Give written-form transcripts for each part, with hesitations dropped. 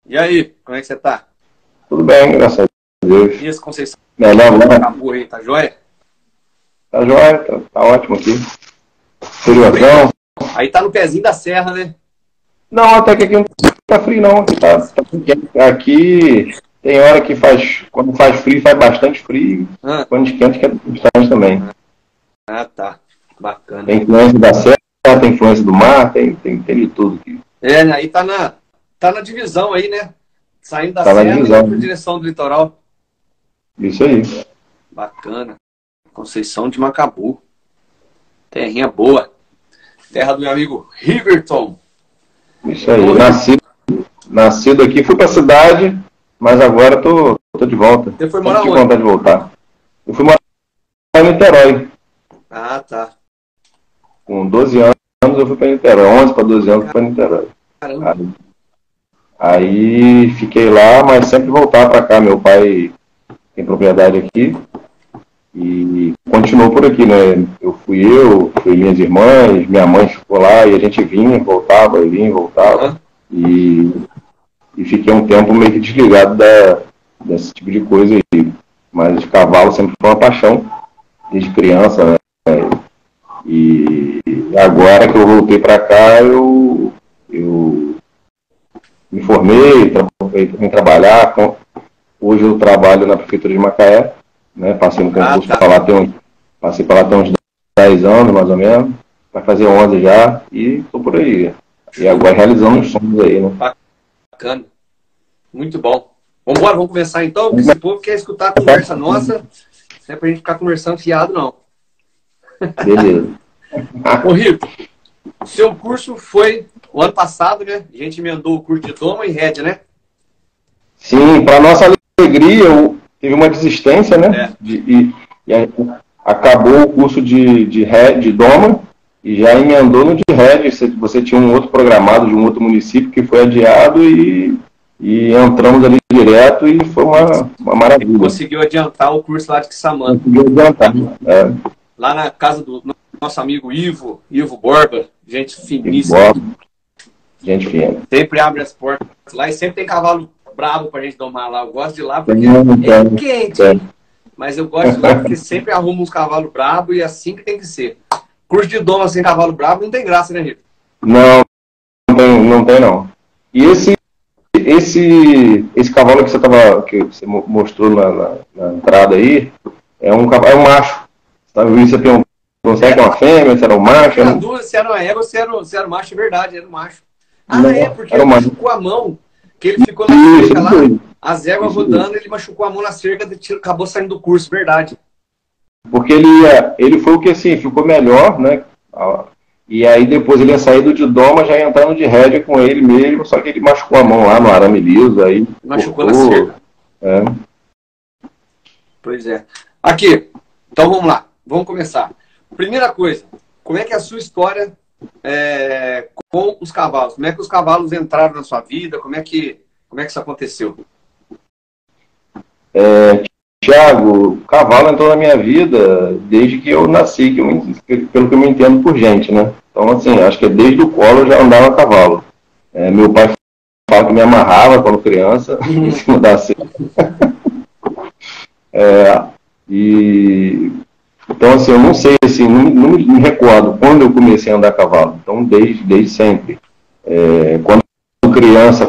E aí, como é que você tá? Tudo bem, graças a Deus. E esse Conceição? Melhor agora? Acabou aí, tá joia? Tá jóia, tá ótimo aqui. Feriozão. Aí tá no pezinho da serra, né? Não, até que aqui não tá frio não. Aqui tá quente. Aqui tem hora que faz, quando faz frio, faz bastante frio. Ah, Quando esquenta, é bastante também. tá. Bacana. Tem influência da serra, tem influência do mar, tem de tudo aqui. É, né? Aí tá na divisão aí, né? Saindo da Tá na serra e divisão. indo pra direção do litoral. Isso aí. Bacana. Conceição de Macabu. Terrinha boa. Terra do meu amigo Riverton. Isso aí. Nascido aqui, fui pra cidade, mas agora tô de volta. Você foi morar Tive onde? vontade de voltar. Eu fui morar em Niterói. Ah, tá. Com 12 anos eu fui para Niterói, 11 para 12 anos eu fui para Niterói. Caramba. Aí fiquei lá, mas sempre voltava para cá. Meu pai tem propriedade aqui e continuou por aqui, né? Fui minhas irmãs, minha mãe ficou lá e a gente vinha, voltava. E fiquei um tempo meio que desligado desse tipo de coisa aí. Mas cavalo sempre foi uma paixão, desde criança, né? E agora que eu voltei para cá, eu me formei, vim trabalhar. Hoje eu trabalho na Prefeitura de Macaé, né? Passei no concurso para lá, passei para lá tem uns 10 anos, mais ou menos. Vai fazer 11 já, e estou por aí. E agora realizando os sonhos aí, né? Bacana. Muito bom. Vamos conversar então, porque esse povo quer escutar a conversa nossa. Não é pra gente ficar conversando fiado, não. Beleza. Ô, Rito, seu curso foi o ano passado, né? A gente emendou o curso de doma e rédea, né? Sim, para nossa alegria, teve uma desistência, né? E acabou o curso de doma e já emendou no de rédea. Você tinha um outro programado de um outro município que foi adiado e entramos ali direto e foi uma maravilha. Ele conseguiu adiantar o curso lá de Quissamã. Conseguiu adiantar, Lá na casa do nosso amigo Ivo Borba, gente finíssima. Gente fina. Sempre abre as portas lá e sempre tem cavalo bravo pra gente domar lá. Eu gosto de ir lá porque é quente. Mas eu gosto de ir lá porque sempre arruma uns cavalos bravos e é assim que tem que ser. Curso de doma sem cavalo bravo não tem graça, né, Rito? Não tem não. E esse cavalo que você mostrou na entrada aí é um macho. Você perguntou se era uma fêmea, se era um macho. Na dúvida se era uma égua ou se era um macho, é verdade, era um macho. Porque ele machucou a mão, que ele ficou na cerca lá, as éguas rodando, ele machucou a mão na cerca, acabou saindo do curso, verdade. Porque ele foi o que assim, ficou melhor, né? E aí depois ele ia sair do de doma, já ia entrando de rédea com ele mesmo, só que ele machucou a mão lá no arame liso, aí machucou na cerca. Pois é. Aqui, então vamos lá, vamos começar. Primeira coisa, como é que é a sua história com os cavalos? Como é que os cavalos entraram na sua vida? Como é que isso aconteceu? Tiago, o cavalo entrou na minha vida desde que eu nasci, pelo que eu me entendo por gente, né? Então, assim, acho que desde o colo eu já andava a cavalo. Meu pai fala que me amarrava quando criança, em cima da cerca. Então, assim, eu não sei, assim, não me recordo quando eu comecei a andar a cavalo. Então, desde sempre. Quando criança,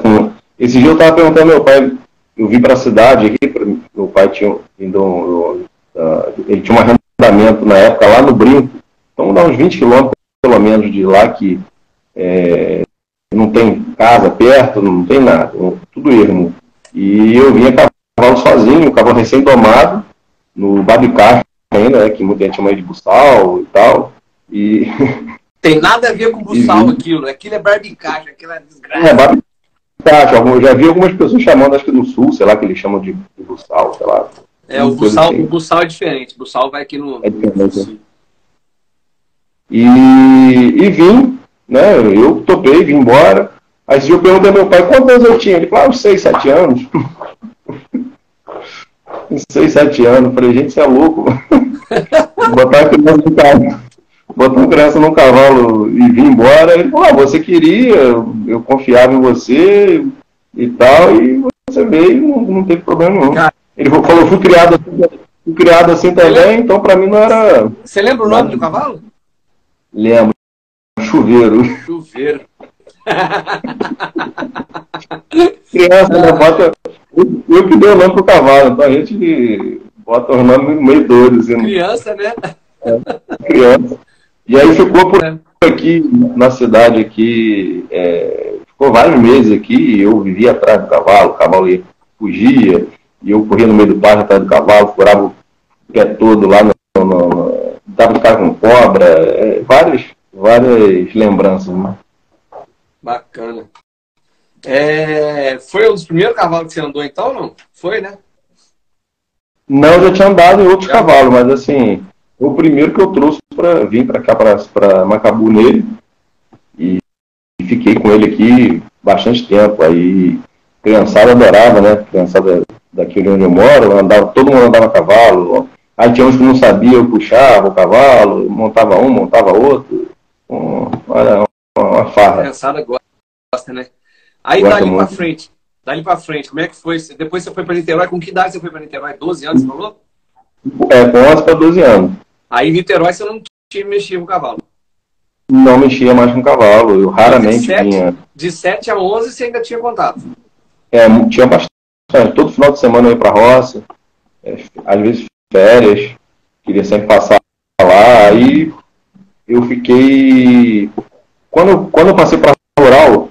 esse dia eu estava perguntando ao meu pai, eu vim para a cidade aqui, meu pai tinha ele tinha um arrendamento na época lá no Brinco, então dá uns 20 quilômetros pelo menos de lá, que não tem casa perto, não tem nada, tudo ermo. E eu vinha cavalo sozinho, cavalo recém-domado, no Babicastro ainda, que muita gente chama de buçal e tal. Tem nada a ver com buçal aquilo é barbicagem, aquilo é desgraça. Barbicagem, eu já vi algumas pessoas chamando, acho que no sul, sei lá, que eles chamam de buçal, sei lá. O buçal é diferente, o buçal vai aqui no... É diferente, E vim, né, eu topei, vim embora. Aí esse dia eu perguntei ao meu pai quantos anos eu tinha. Ele falou, uns 6, 7 anos. Uns 6, 7 anos. Eu falei, gente, você é louco. Botar uma criança num cavalo e vir embora. Ele falou, você queria, eu confiava em você. e tal, e você veio e não teve problema nenhum. Ele falou, fui criado assim também, então para mim não era... Você lembra o nome do cavalo? Lembro. Chuveiro. Chuveiro. Criança, né? Bota... Eu que dei o nome pro cavalo, então a gente bota os nomes meio doidos. Assim, criança, né? Criança. E aí ficou por aqui, na cidade aqui, ficou vários meses aqui, e eu vivia atrás do cavalo, o cavalo fugia, e eu corria no meio do parque atrás do cavalo, furava o pé todo lá, dava de cara com cobra, várias lembranças, né? Bacana. Foi um dos primeiros cavalos que você andou então, não? Foi, né? Não, eu já tinha andado em outros cavalos, mas assim, foi o primeiro que eu trouxe para vir para cá, para Macabu nele, e fiquei com ele aqui bastante tempo. Aí, criançada adorava, né? Criançada daqui de onde eu moro, todo mundo andava a cavalo. Aí tinha uns que não sabia, eu puxava o cavalo, montava um, montava outro. Olha, uma farra. A criançada gosta, né? Aí dali pra frente, como é que foi? Depois você foi para Niterói, com que idade você foi para Niterói? 12 anos, você falou? Com 11 para 12 anos. Aí em Niterói você não mexia com o cavalo? Não mexia mais com o cavalo, eu raramente vinha. De 7 a 11 você ainda tinha contato? Tinha bastante. Todo final de semana eu ia pra roça, às vezes férias, queria sempre passar lá. Aí eu fiquei... Quando eu passei para rural,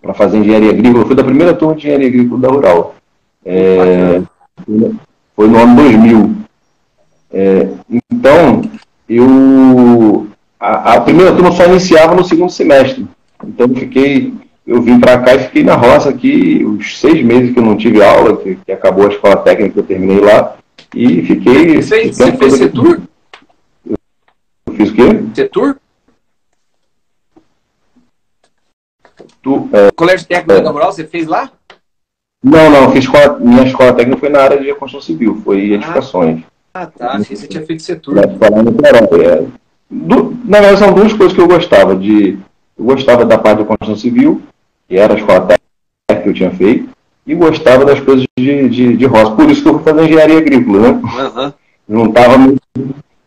para fazer engenharia agrícola, eu fui da primeira turma de engenharia agrícola da rural. Foi no ano 2000. Então, a primeira turma só iniciava no segundo semestre. Então eu vim para cá e fiquei na roça aqui, os 6 meses que eu não tive aula, que acabou a escola técnica que eu terminei lá, e fiquei... Você fez Setur? Eu fiz o quê? Setur? Colégio Técnico da Rural, você fez lá? Não, minha escola técnica foi na área de construção civil, foi edificações. Tá, achei que você tinha feito Setur. Na verdade, são duas coisas que eu gostava. Eu gostava da parte de construção civil, que era a escola técnica que eu tinha feito, e gostava das coisas de roça. Por isso que eu fui fazer engenharia agrícola, né?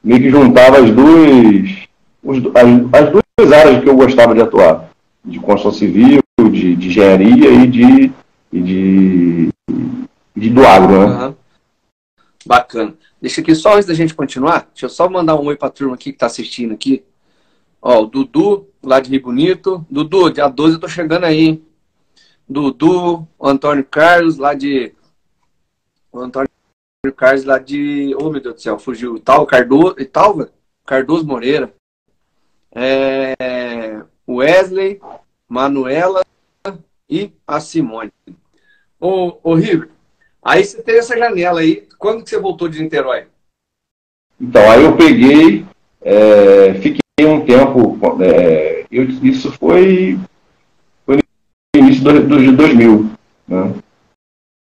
Meio que juntava as duas áreas que eu gostava de atuar, de construção civil, de engenharia e do agro, né? Bacana. Deixa aqui, só antes da gente continuar, deixa eu só mandar um oi pra turma aqui que tá assistindo aqui. Ó, o Dudu, lá de Rio Bonito. Dudu, dia 12 eu tô chegando aí, hein? Dudu, o Antônio Carlos, lá de... Oh, meu Deus do céu, fugiu. Cardoso Moreira. Wesley, Manuela e a Simone. Ô River, aí você teve essa janela aí. Quando que você voltou de Niterói? Então, aí eu peguei, fiquei um tempo, isso foi no início de 2000, né?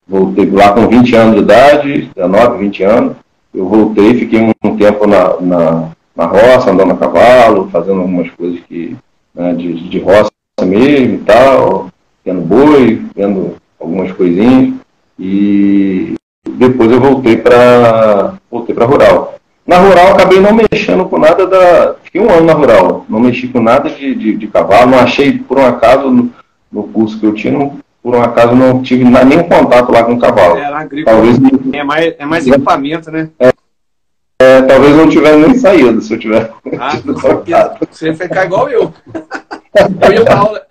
Voltei lá com 20 anos de idade, 19, 20 anos. Eu voltei, fiquei um tempo na roça, andando a cavalo, fazendo algumas coisas de roça mesmo e tal, tendo boi, tendo algumas coisinhas. E depois eu voltei para rural. Na rural, acabei não mexendo com nada Fiquei 1 ano na rural, não mexi com nada de cavalo, não achei, por um acaso, no curso que eu tinha, por um acaso não tive nenhum contato lá com o cavalo. Era agrícola. Talvez, é mais equipamento, né? Talvez não tivesse nem saído, se eu tivesse. Você vai ficar igual eu.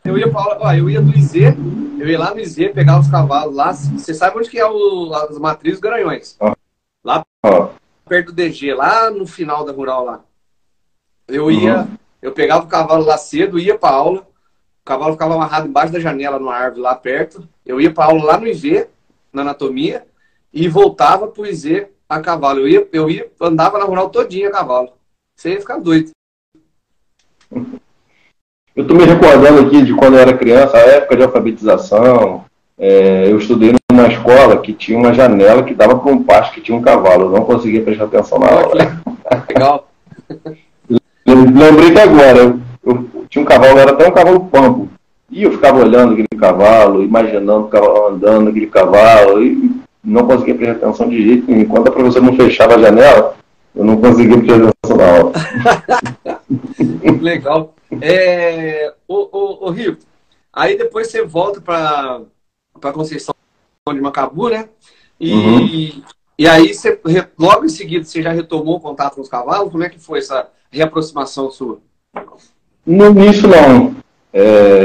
Eu ia do IZ, eu ia lá no IZ, pegar os cavalos lá. Você sabe onde que é as matrizes Garanhões? Lá perto do DG, lá no final da rural lá. Eu pegava o cavalo lá cedo, ia pra aula, o cavalo ficava amarrado embaixo da janela numa árvore lá perto. Eu ia pra aula lá no IV, na anatomia, e voltava pro IZ a cavalo. Eu andava na rural todinha a cavalo. Você ia ficar doido. Eu estou me recordando aqui de quando eu era criança, a época de alfabetização. Eu estudei numa escola que tinha uma janela que dava para um pasto que tinha um cavalo. Eu não conseguia prestar atenção na aula. Legal. Lembrei que agora, eu tinha um cavalo, era até um cavalo pampo. E eu ficava olhando aquele cavalo, imaginando o cavalo andando aquele cavalo, e não conseguia prestar atenção de jeito nenhum. Enquanto a professora não fechava a janela, eu não conseguia prestar atenção na aula. Legal. Rio, aí depois você volta para Conceição de Macabu, né? E aí, logo em seguida, você já retomou o contato com os cavalos? Como é que foi essa reaproximação sua? No início, não.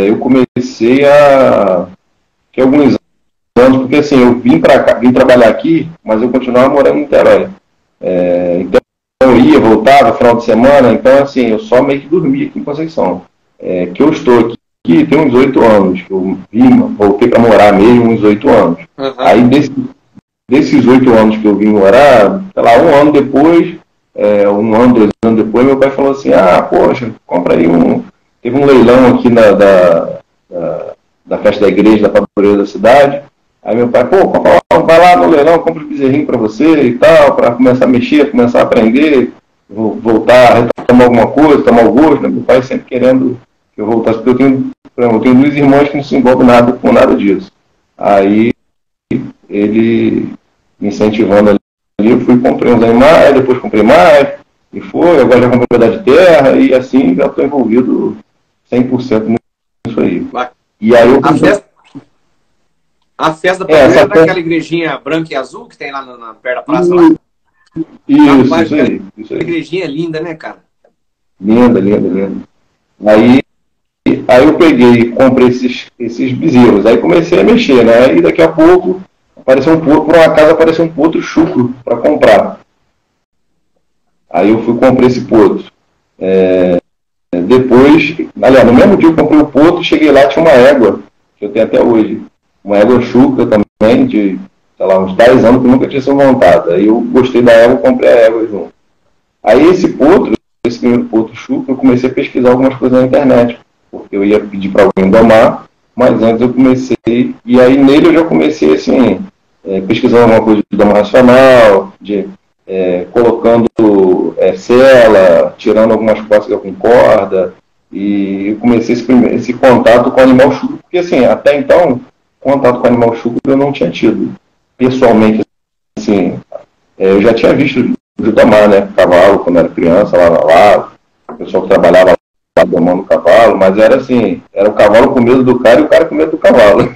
Eu comecei que alguns anos, porque assim, eu vim para cá, vim trabalhar aqui, mas eu continuava morando em Niterói. Então, eu ia, voltava, final de semana, então assim, eu só meio que dormia aqui em Conceição. Que eu estou aqui tem uns 8 anos, que eu voltei para morar mesmo uns 8 anos. Aí, desses 8 anos que eu vim morar, sei lá, um ano depois, 1 ano, 2 anos depois, meu pai falou assim, poxa, compra aí Teve um leilão aqui da festa da igreja, da padroeira da cidade. Aí meu pai, vai lá no leilão, compra um bezerrinho para você e tal, para começar a mexer, começar a aprender, voltar a retomar alguma coisa, tomar o gosto, né? Meu pai sempre querendo que eu voltasse, porque eu tenho 2 irmãos que não se envolvem com nada disso. Aí ele me incentivando ali, eu fui, comprei uns animais, depois comprei mais, e agora já comprei um pedaço de terra, e assim já estou envolvido 100% nisso aí. E aí a festa da padroeira daquela igrejinha branca e azul que tem lá perto da praça lá? Isso aí. A igrejinha é linda, né, cara? Linda. Aí eu peguei e comprei esses bezerros. Aí comecei a mexer, né? E daqui a pouco apareceu por uma casa apareceu um potro chucro para comprar. Aí eu comprei esse potro. Depois, aliás, no mesmo dia eu comprei o potro, cheguei lá, tinha uma égua, que eu tenho até hoje. Uma égua chucra também, de, sei lá, uns 10 anos que nunca tinha sido montada. Aí eu gostei da égua, comprei a égua junto. Aí esse primeiro potro chucro, eu comecei a pesquisar algumas coisas na internet, porque eu ia pedir para alguém domar, mas antes eu comecei, e aí nele eu já comecei, assim, pesquisando alguma coisa de doma racional, colocando sela, tirando algumas cócegas com corda, e eu comecei esse contato com o animal chucro, porque assim, até então, contato com o animal chucro eu não tinha tido, pessoalmente, assim, eu já tinha visto de domar, né, cavalo, quando era criança, lá, o pessoal que trabalhava lá domando o cavalo, mas era assim, era o cavalo com medo do cara e o cara com medo do cavalo.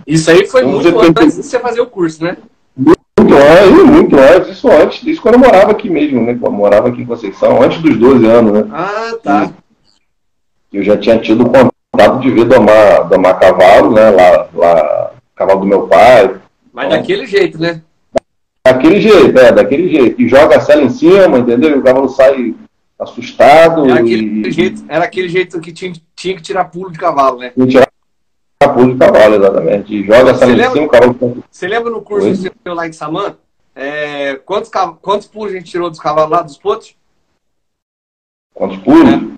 Isso aí foi então, muito antes de você fazer o curso, né? Muito antes, isso quando eu morava aqui mesmo, né? Quando eu morava aqui em Conceição, antes dos 12 anos, né? Ah, tá. E eu já tinha tido contato de ver domar cavalo, né? Lá, cavalo do meu pai. Mas então, daquele jeito, né? Daquele jeito. E joga a sela em cima, entendeu? E o cavalo sai assustado. Era aquele jeito que tinha que tirar pulo de cavalo, né? Tinha que tirar pulo de cavalo, exatamente. E joga a sela em cima, o cavalo... Você lembra no curso que você deu lá em Samã? Quantos pulos a gente tirou dos cavalos lá, dos potros? Quantos pulos?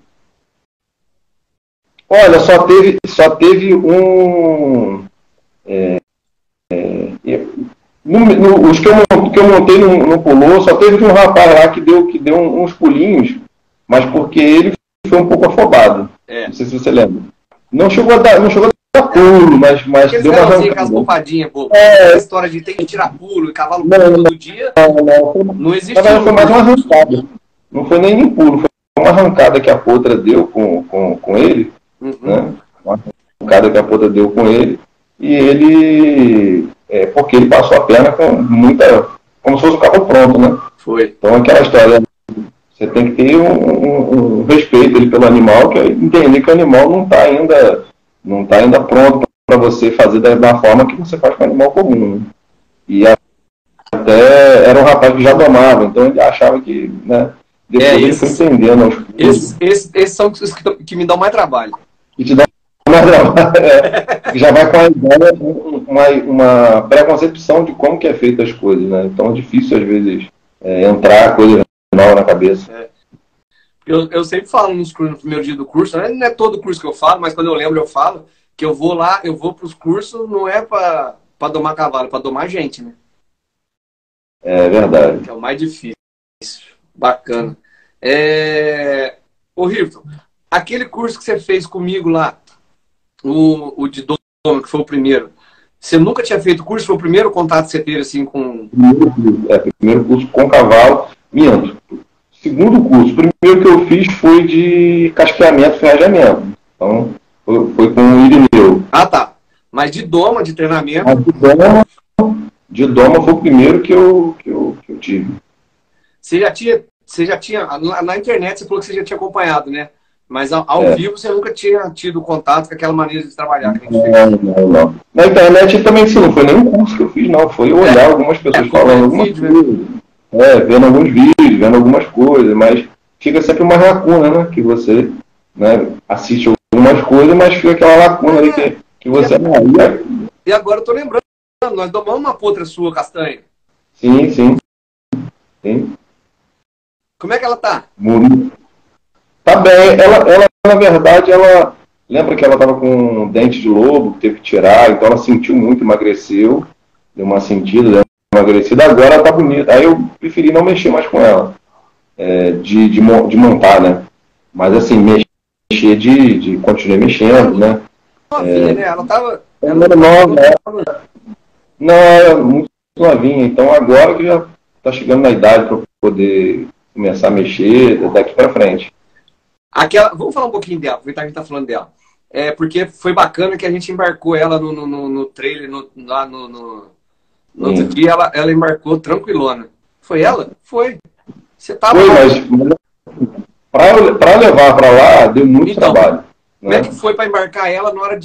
Olha, só teve um... os que eu montei no pulou, só teve um rapaz lá que deu uns pulinhos, mas porque ele foi um pouco afobado. Não sei se você lembra. Não chegou a dar pulo, mas deu uma arrancada. Aquelas popadinhas, pô. Essa história de ter que tirar pulo e cavalo pulo todo dia, não existiu. Foi mais uma arrancada. Não foi nem um pulo, foi uma arrancada que a potra deu com ele, né? Uma arrancada que a potra deu com ele, e ele... porque ele passou a perna como se fosse um cavalo pronto, né? Foi. Então aquela história, você tem que ter um respeito ali pelo animal, que é entender que o animal não está ainda pronto para você fazer da forma que você faz com o animal comum. Né? E até era um rapaz que já domava, então ele achava que, né? Depois ele foi entendendo. Esses são os que me dão mais trabalho. E te dão mais trabalho. Já vai com a ideia, uma preconcepção de como que é feita as coisas, né? Então é difícil, às vezes, entrar coisa nova na cabeça. Eu sempre falo no primeiro dia do curso, não é todo curso que eu falo, mas quando eu lembro eu falo, que eu vou para os cursos, não é para domar cavalo, é para domar gente, né? É verdade. Que é o mais difícil. Bacana. Ô, Hilton, aquele curso que você fez comigo lá, o de doma, que foi o primeiro, você nunca tinha feito curso? Foi o primeiro contato que você teve assim com... Primeiro curso com cavalo, minto. Segundo curso, o primeiro que eu fiz foi de casqueamento e ferrajamento. Então, foi com o Irineu. Ah, tá. Mas de doma, de treinamento... Mas de doma foi o primeiro que eu tive. Você já tinha na internet você falou que você já tinha acompanhado, né? Mas ao vivo você nunca tinha tido contato com aquela maneira de trabalhar que a gente fez. Não. Na internet também, sim, não foi nenhum curso que eu fiz, não. Foi olhar algumas pessoas falando algumas coisas. Vendo alguns vídeos, vendo algumas coisas, mas fica sempre uma lacuna, né? Que você, né, assiste algumas coisas, mas fica aquela lacuna ali que você não... E agora eu tô lembrando, nós domamos uma potra sua, Castanha. Sim. Como é que ela tá? Tá bem. Ela, na verdade, ela... Lembra que ela tava com um dente de lobo, que teve que tirar, então ela sentiu muito, emagreceu, deu uma sentida, deu uma emagrecida, agora ela tá bonita. Aí eu preferi não mexer mais com ela, de montar, né? Mas assim, mexer de continuar mexendo, né? Novinha, né? Ela tava... Ela era nova, não, era muito novinha, então agora que já tá chegando na idade para poder começar a mexer daqui para frente. Vamos falar um pouquinho dela, aproveitar que a gente tá falando dela. Porque foi bacana que a gente embarcou ela no trailer, lá no outro dia, ela embarcou tranquilona. Foi ela? Foi. Você tava... Foi, mas para levar para lá, deu muito trabalho. Como é que foi para embarcar ela na hora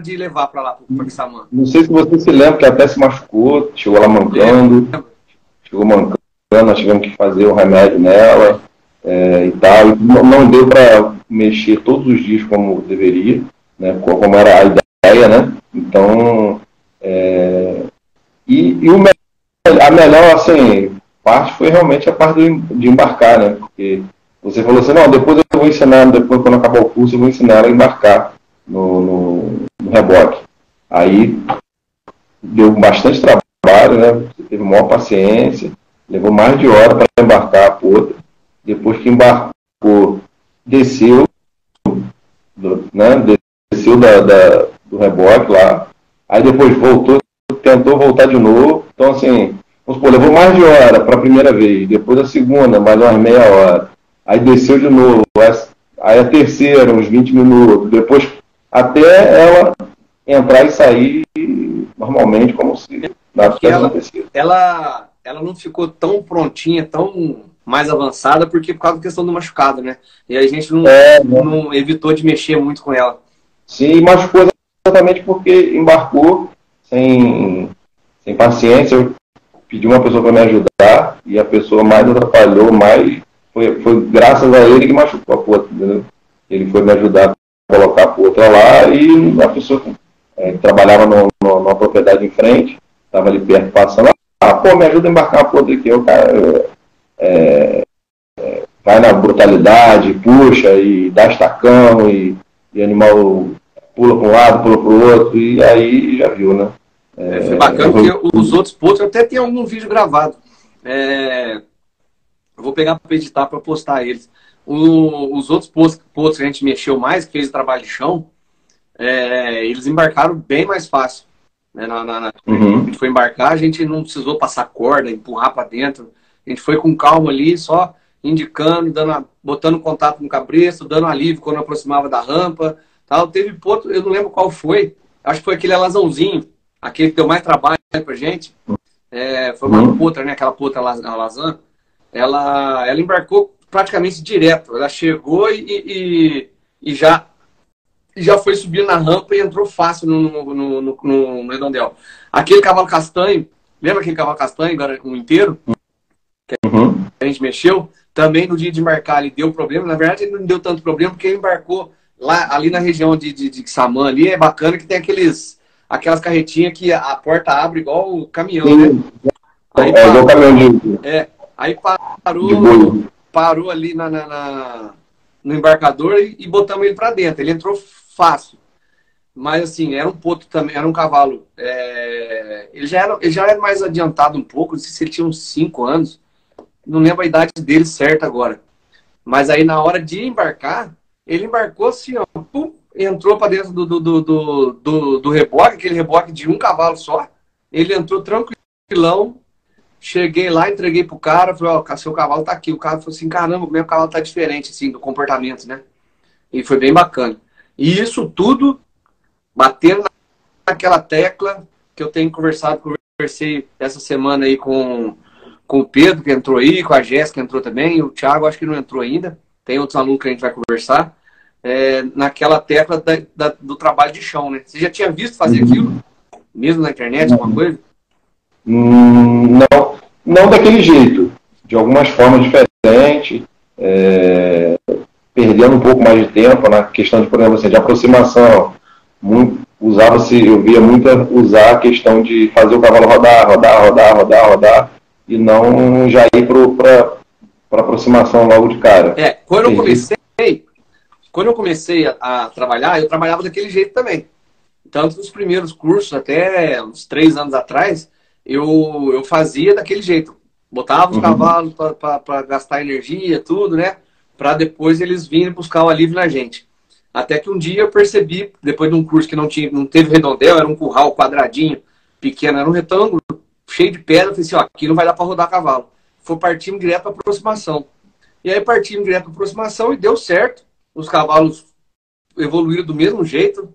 de levar para lá, para Quissamã? Não sei se você se lembra que até se machucou, chegou lá mancando. Nós tivemos que fazer o remédio nela e tal. E não deu para mexer todos os dias como deveria, né, como era a ideia, né? Então, a melhor assim, parte foi realmente a parte de embarcar, né? Porque você falou assim, não, depois eu vou ensinar, depois quando acabar o curso eu vou ensinar ela a embarcar no reboque. Aí deu bastante trabalho, né? Você teve maior paciência, levou mais de hora para embarcar a potra. Depois que embarcou, desceu, né? Desceu do reboque lá. Aí depois voltou, tentou voltar de novo. Então, assim, vamos supor, levou mais de hora para a primeira vez. Depois a segunda, mais umas meia hora. Aí desceu de novo. Aí a terceira, uns 20 minutos. Depois, até ela entrar e sair normalmente, como se nada tivesse acontecido. Ela não ficou tão prontinha, tão mais avançada, porque por causa da questão do machucado, né? E a gente não evitou de mexer muito com ela. Sim, machucou exatamente porque embarcou sem paciência. Eu pedi uma pessoa para me ajudar e a pessoa mais atrapalhou, mais foi graças a ele que machucou a potra, entendeu? Ele foi me ajudar a colocar a potra lá e a pessoa que trabalhava numa propriedade em frente, estava ali perto passando, me ajuda a embarcar a potra aqui. O cara vai na brutalidade, puxa e dá estacão e animal pula para um lado, pula para o outro, e aí já viu, né? Foi bacana porque os outros potros, até tem algum vídeo gravado. Eu vou pegar para editar para postar eles. Os outros potros que a gente mexeu mais, que fez o trabalho de chão, eles embarcaram bem mais fácil. Né? A gente foi embarcar, a gente não precisou passar corda, empurrar para dentro. A gente foi com calma ali, só indicando, botando contato no cabresto, dando alívio quando aproximava da rampa. Tal. Teve potro, eu não lembro qual foi, acho que foi aquele alazãozinho, aquele que deu mais trabalho pra gente. Foi uma potra, né? Aquela potra alazã. Ela embarcou praticamente direto. Ela chegou e já foi subindo na rampa e entrou fácil no redondel. Aquele cavalo castanho, lembra aquele cavalo castanho, agora um inteiro? Que a gente mexeu? Também no dia de embarcar ele deu problema. Na verdade, ele não deu tanto problema porque ele embarcou ali na região de Quissamã. Ali é bacana que tem aquelas carretinhas que a porta abre igual o caminhão, né? Aí igual o caminhão aí parou ali no embarcador e botamos ele para dentro. Ele entrou fácil. Mas assim, era um potro também, era um cavalo. Ele já era mais adiantado um pouco, não sei se ele tinha uns 5 anos. Não lembro a idade dele certa agora. Mas aí na hora de embarcar, Ele embarcou assim, ó, pum, entrou para dentro do reboque, aquele reboque de um cavalo só. Ele entrou tranquilão. Cheguei lá, entreguei pro cara, falei, ó, seu cavalo tá aqui. O cara falou assim, caramba, o meu cavalo tá diferente, assim, do comportamento, né? E foi bem bacana. E isso tudo batendo naquela tecla que eu tenho conversei essa semana aí com o Pedro, que entrou aí, com a Jéssica, que entrou também, e o Thiago, acho que não entrou ainda. Tem outros alunos que a gente vai conversar. Naquela tecla do trabalho de chão, né? Você já tinha visto fazer aquilo? Mesmo na internet, alguma coisa? Não daquele jeito. De algumas formas diferentes, perdendo um pouco mais de tempo na questão de, por exemplo, assim, de aproximação. Eu via muito usar a questão de fazer o cavalo rodar, e não já ir para aproximação logo de cara. Quando eu comecei a trabalhar, eu trabalhava daquele jeito também. Tanto nos primeiros cursos, até uns 3 anos atrás, eu fazia daquele jeito. Botava os cavalos para gastar energia, tudo, né? Para depois eles virem buscar o alívio na gente. Até que um dia eu percebi, depois de um curso que não teve redondel, era um curral quadradinho, pequeno, era um retângulo, cheio de pedra, eu falei assim, ó, aqui não vai dar para rodar cavalo. Foi partindo direto para aproximação. E aí partimos direto para aproximação e deu certo. Os cavalos evoluíram do mesmo jeito.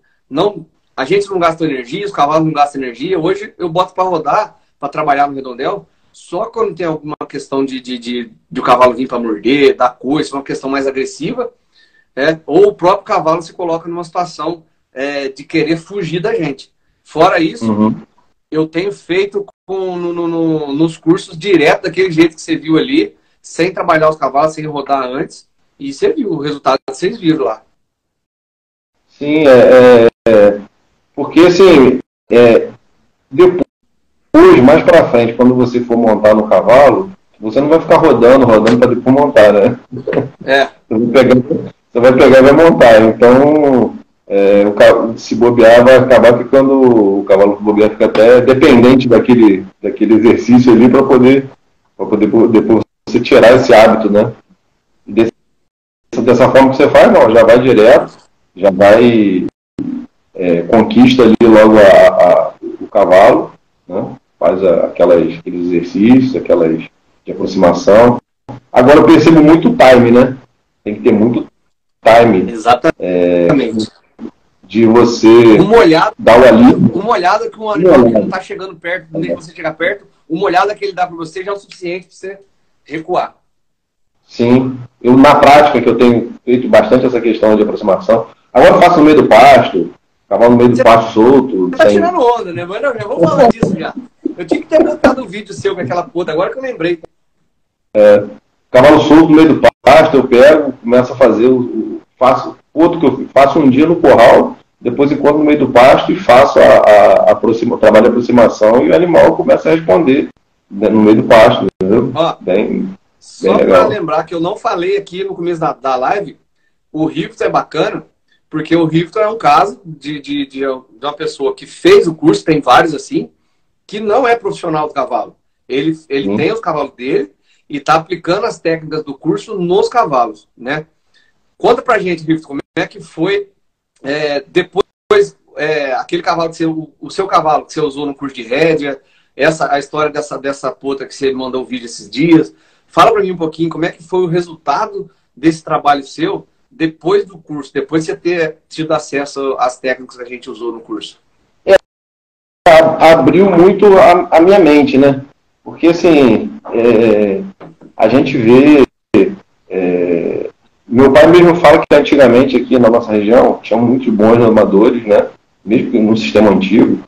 A gente não gasta energia, os cavalos não gastam energia. Hoje eu boto para rodar, para trabalhar no redondel, só quando tem alguma questão de o cavalo vir para morder, dar coisa, uma questão mais agressiva, ou o próprio cavalo se coloca numa situação de querer fugir da gente. Fora isso, eu tenho feito nos cursos direto daquele jeito que você viu ali, sem trabalhar os cavalos, sem rodar antes, e você viu o resultado que vocês viram lá. Sim, porque assim, depois, mais pra frente, quando você for montar no cavalo, você não vai ficar rodando para depois montar, né? Você vai pegar e vai montar. Então, se bobear, vai acabar ficando, o cavalo bobear fica até dependente daquele exercício ali para poder depois você tirar esse hábito, né? Dessa forma que você faz, não, já vai direto, já vai, conquista ali logo o cavalo, né? Faz aqueles exercícios, aquelas de aproximação. Agora eu percebo muito time, né? Tem que ter muito time. Exatamente. De você dar o alívio. Uma olhada que um animal que não está chegando perto, nem que você chegar perto, uma olhada que ele dá para você já é o suficiente para você recuar. Sim. Eu, na prática, que eu tenho feito bastante essa questão de aproximação. Agora eu faço no meio do pasto, cavalo no meio do pasto solto. Você tá tirando onda, né? Mas já vou falar disso já. Eu tinha que ter botado um vídeo seu com aquela puta, agora que eu lembrei. Cavalo solto no meio do pasto, eu pego, começo a fazer, faço um dia no curral, depois encontro no meio do pasto e faço o trabalho de aproximação e o animal começa a responder, né, no meio do pasto, entendeu? Só para lembrar que eu não falei aqui no começo da live, o Rifton é bacana, porque o Rifton é um caso de uma pessoa que fez o curso, tem vários assim, que não é profissional do cavalo. Ele tem os cavalos dele e está aplicando as técnicas do curso nos cavalos, né? Conta pra gente, Rifton, como é que foi depois aquele cavalo o seu cavalo que você usou no curso de rédea, a história dessa puta que você mandou um vídeo esses dias. Fala pra mim um pouquinho como é que foi o resultado desse trabalho seu depois do curso, depois de você ter tido acesso às técnicas que a gente usou no curso. Abriu muito a minha mente, né? Porque, assim, a gente vê... meu pai mesmo fala que antigamente aqui na nossa região tinha muitos bons amadores, né? Mesmo que no sistema antigo.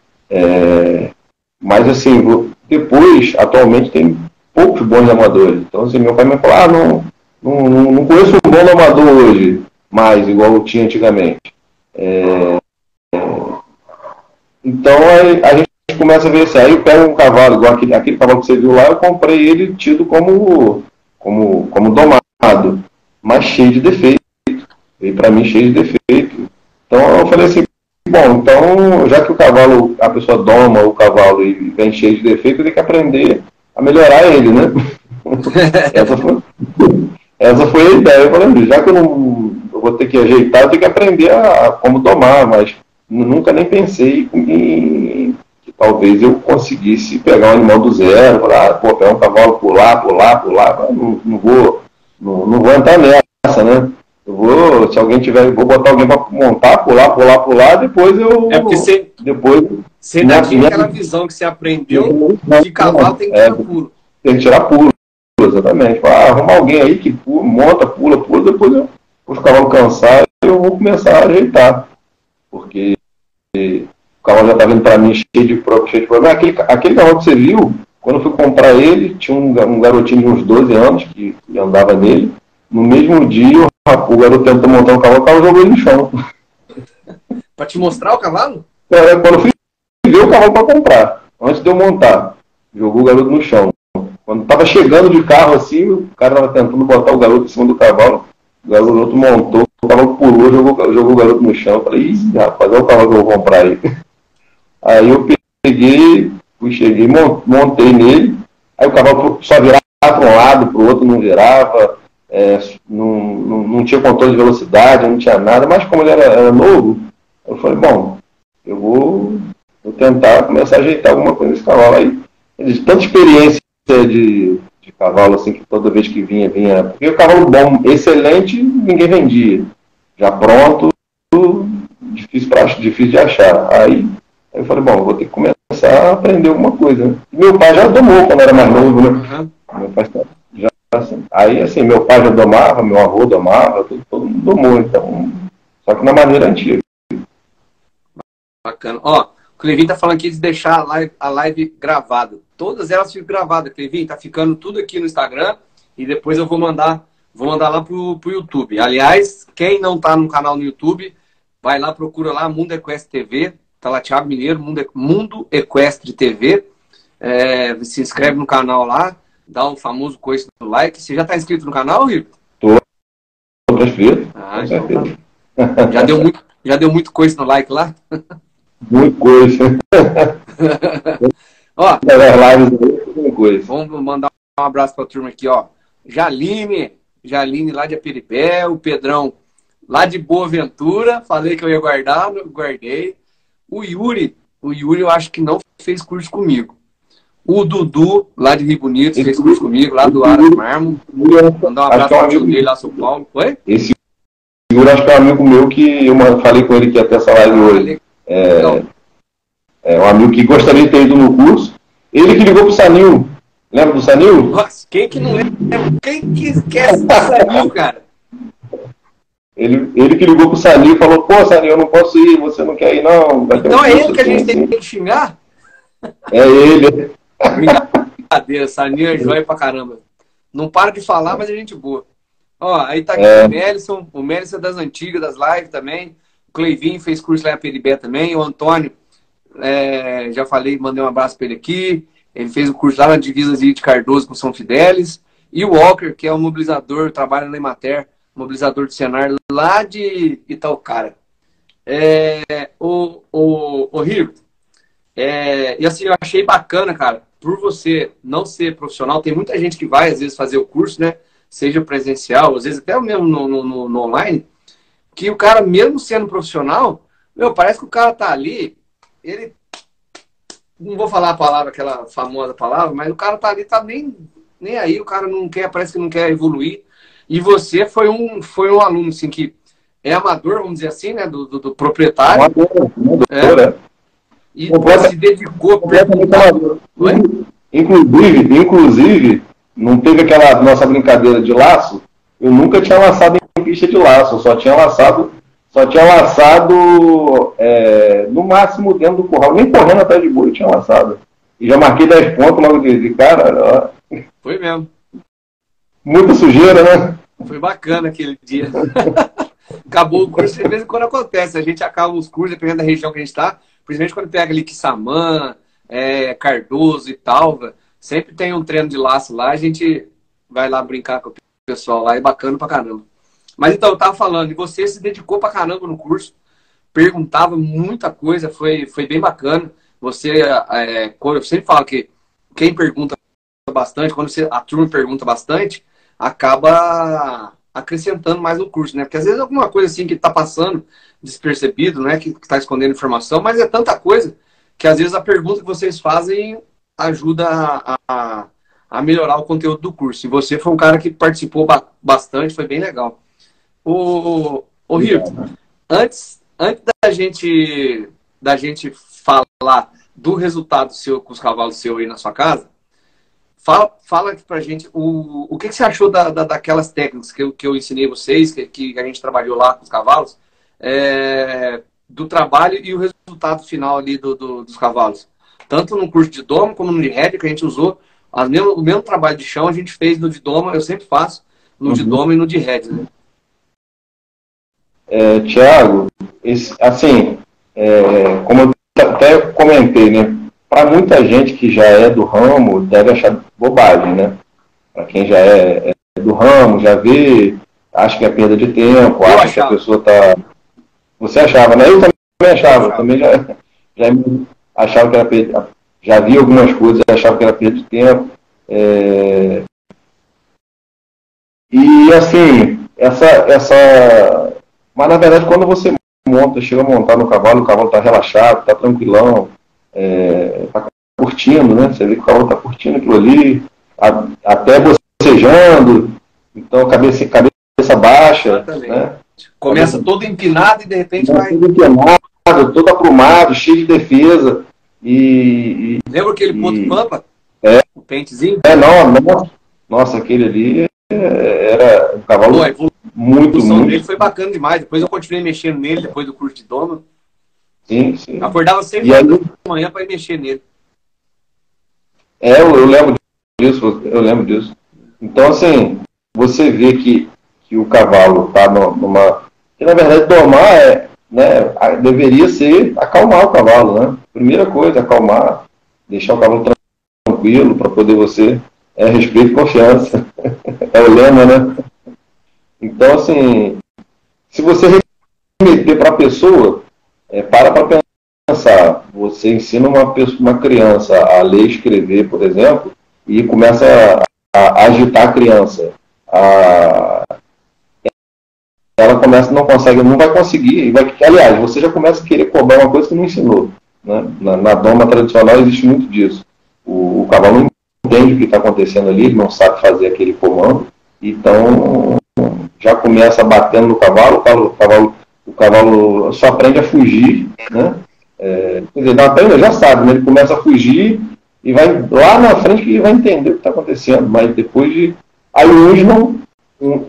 Mas, assim, depois, atualmente, tem poucos bons amadores. Então, assim, meu pai me falou, não conheço um bom amador hoje, mais igual eu tinha antigamente. Então, a gente começa a ver assim, aí eu pego um cavalo, igual aquele cavalo que você viu lá, eu comprei ele tido como domado, mas cheio de defeito. E para mim, cheio de defeito. Então, eu falei assim, bom, então, já que a pessoa doma o cavalo e vem cheio de defeito, tem que aprender a melhorar ele, né? Essa foi a ideia. Eu falei, já que eu eu vou ter que ajeitar, eu tenho que aprender a como domar, mas nunca nem pensei em que talvez eu conseguisse pegar um animal do zero, falar, pô, pegar um cavalo, pular, não vou entrar nessa, né? Eu vou, se alguém tiver, vou botar alguém para montar, pular, depois eu... É porque você ainda tinha aquela visão que você aprendeu que cavalo tem que tirar pulo. Tem que tirar pulo, exatamente. Arrumar alguém aí que monta, pula, depois os cavalos cansados, eu vou começar a ajeitar. Porque o cavalo já está vindo para mim cheio de problema. Aquele cavalo que você viu, quando eu fui comprar ele, tinha um garotinho de uns 12 anos que andava nele. No mesmo dia, o garoto tentou montar o cavalo jogou ele no chão. Para te mostrar o cavalo? Quando eu fui ver o cavalo para comprar, antes de eu montar, jogou o garoto no chão. Quando estava chegando de carro assim, o cara estava tentando botar o garoto em cima do cavalo, o garoto montou, o cavalo pulou, jogou o garoto no chão. Eu falei, ih, rapaz, olha o cavalo que eu vou comprar aí. Aí eu cheguei, montei nele, aí o cavalo só virava para um lado, para o outro não virava, não tinha controle de velocidade, não tinha nada, mas como ele era novo, eu falei, bom, eu vou tentar começar a ajeitar alguma coisa nesse cavalo. Aí, tanta experiência de cavalo, assim, que toda vez que vinha... Porque o cavalo bom, excelente, ninguém vendia. Já pronto, difícil de achar. Aí eu falei, bom, vou ter que começar a aprender alguma coisa. Né? Meu pai já domou quando era mais novo, né? Uhum. Meu pai já, assim. Aí, assim, meu pai já domava, meu avô domava, todo mundo domou, então... Só que na maneira antiga. Bacana. Ó, o Clevin tá falando aqui de deixar a live gravada. Todas elas ficam gravadas, Clevin. Tá ficando tudo aqui no Instagram e depois eu vou mandar lá pro YouTube. Aliás, quem não tá no canal no YouTube, vai lá, procura lá Mundo Equestre TV. Tá lá Thiago Mineiro, Mundo Equestre TV. Se inscreve no canal lá, dá o famoso coice do like. Você já tá inscrito no canal, Rico? Tô inscrito. Ah, então tá. Já deu muito coice no like lá? Muito coisa. Ó, vamos mandar um abraço pra turma aqui, ó. Jaline lá de Aperibé, o Pedrão lá de Boa Ventura, falei que eu ia guardar, guardei. O Yuri eu acho que não fez curso comigo. O Dudu, lá de Rio Bonito, fez curso comigo, lá do Aras Marmo. Mandar um abraço para o amigo dele lá, São Paulo. Oi? Esse Yuri, acho que é um amigo meu que eu falei com ele que ia ter essa live hoje. É um amigo que gostaria de ter ido no curso. Ele que ligou pro Sanil. Lembra do Sanil? Nossa, quem que não lembra? Quem que esquece do Sanil, cara? Ele que ligou pro Sanil e falou, pô, Sanil, eu não posso ir, você não quer ir, não. Então é ele que a gente tem que xingar? É ele. Brincadeira, Sanil é joia pra caramba. Não para de falar, mas é gente boa. Ó, aí tá aqui o Mélison é das antigas, das lives também. O Cleivinho fez curso lá em Aperibé também. O Antônio, já falei, mandei um abraço pra ele aqui. Ele fez o curso lá na Divisa de Cardoso com São Fidélis. E o Walker, que é um mobilizador, trabalha na Emater, mobilizador de Senar lá de Itaucara. O Rico, e assim, eu achei bacana, cara, por você não ser profissional, tem muita gente que vai, às vezes, fazer o curso, né? Seja presencial, às vezes até mesmo no online, que o cara, mesmo sendo profissional, parece que o cara tá ali, ele... Não vou falar a palavra, aquela famosa palavra, mas o cara tá ali, tá nem aí, o cara não quer, parece que não quer evoluir. E você foi um aluno, assim, que é amador, vamos dizer assim, né, do proprietário. Amador. E se dedicou... Inclusive, não teve aquela nossa brincadeira de laço, eu nunca tinha laçado em pista de laço, só tinha laçado no máximo dentro do curral, nem correndo atrás de boi eu tinha laçado. E já marquei 10 pontos logo de cara. Foi mesmo. Muita sujeira, né? Foi bacana aquele dia. Acabou o curso, de vez em quando acontece. A gente acaba os cursos, dependendo da região que a gente está, principalmente quando pega ali Quissamã, Cardoso e tal, sempre tem um treino de laço lá, a gente vai lá brincar com o pessoal lá, é bacana pra caramba. Mas então, eu tava falando, e você se dedicou pra caramba no curso, perguntava muita coisa, foi bem bacana. Você, eu sempre falo que quem pergunta bastante, quando a turma pergunta bastante, acaba acrescentando mais no curso, né? Porque às vezes alguma coisa assim que está passando despercebido, né? Que está escondendo informação, mas é tanta coisa que às vezes a pergunta que vocês fazem ajuda a melhorar o conteúdo do curso. E você foi um cara que participou bastante, foi bem legal. Ô Rio, antes da gente falar do resultado seu com os cavalos seu aí na sua casa, fala aqui pra gente o que você achou daquelas técnicas que eu ensinei vocês, que a gente trabalhou lá com os cavalos, do trabalho e o resultado final ali dos cavalos. Tanto no curso de doma como no de rédea, que a gente usou o mesmo trabalho de chão, a gente fez no de doma, eu sempre faço no de doma e no de rédea, né? Tiago, assim, como eu até comentei, né? Para muita gente que já é do ramo, deve achar bobagem, né? Para quem já é do ramo, já vê, acha que é perda de tempo, acha que a pessoa está... Você achava, né? Eu também achava. Eu também já achava que era perda... Já vi algumas coisas e achava que era perda de tempo. E, assim, Mas, na verdade, quando você chega a montar no cavalo, o cavalo está relaxado, está tranquilão, está curtindo, né? Você vê que o cavalo está curtindo aquilo ali, até bocejando, então cabeça baixa, né? Começa todo empinado e de repente vai... Todo empinado, todo aprumado, cheio de defesa. Lembra aquele ponto pampa? O pentezinho? Nossa, aquele ali era um cavalo muito... A evolução dele foi bacana demais. Depois eu continuei mexendo nele, depois do curso de doma. Sim. Acordava 6 horas da manhã para ir mexer nele. Eu lembro disso. Então, assim, você vê que o cavalo está numa... Que, na verdade, domar deveria ser acalmar o cavalo, né? Primeira coisa, acalmar, deixar o cavalo tranquilo para poder você... respeito e confiança. É o lema, né? Então, assim, se você remeter para a pessoa, para pensar. Você ensina uma criança a ler e escrever, por exemplo, e começa a agitar a criança. Ela começa, não vai conseguir. Aliás, você já começa a querer cobrar uma coisa que não ensinou. Né? Na doma tradicional existe muito disso. O cavalo não entende o que está acontecendo ali, ele não sabe fazer aquele comando, então já começa batendo no cavalo, o cavalo só aprende a fugir, né? Quer dizer, não aprende, já sabe, né? Ele começa a fugir e vai lá na frente que vai entender o que está acontecendo, mas depois de... Aí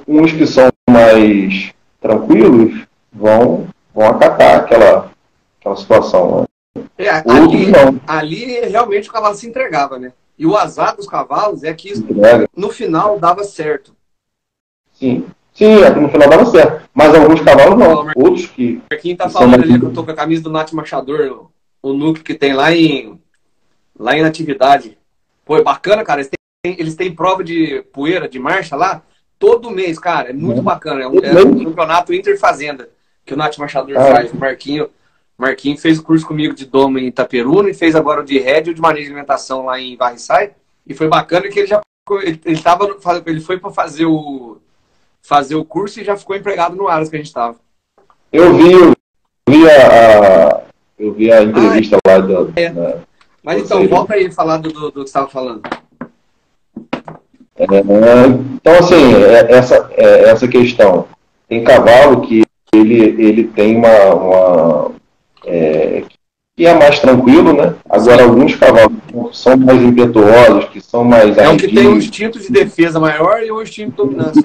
uns que são mais tranquilos vão acatar aquela situação, né? Ali realmente o cavalo se entregava, né? E o azar dos cavalos é que no final dava certo. Sim, no final dava certo. Mas alguns cavalos não. Outros que... O Marquinhos tá falando ali que eu tô com a camisa do Nath Machador, o núcleo que tem lá em Natividade. Pô, é bacana, cara. Eles têm prova de poeira, de marcha lá, todo mês, cara. É muito bacana. É um campeonato interfazenda que o Nath Machador faz. O Marquinhos fez o curso comigo de doma em Itaperuna e fez agora o de rédea e o de manejo de alimentação lá em Varriçai. E foi bacana que ele foi para fazer o curso e já ficou empregado no Aras que a gente estava. Eu vi a entrevista lá. Mas então, volta aí falar do que você estava falando. Então, assim, essa questão. Tem cavalo que ele tem que é mais tranquilo, né? Agora, alguns cavalos são mais impetuosos, que são mais... É um que tem um instinto de defesa maior e um instinto de dominância.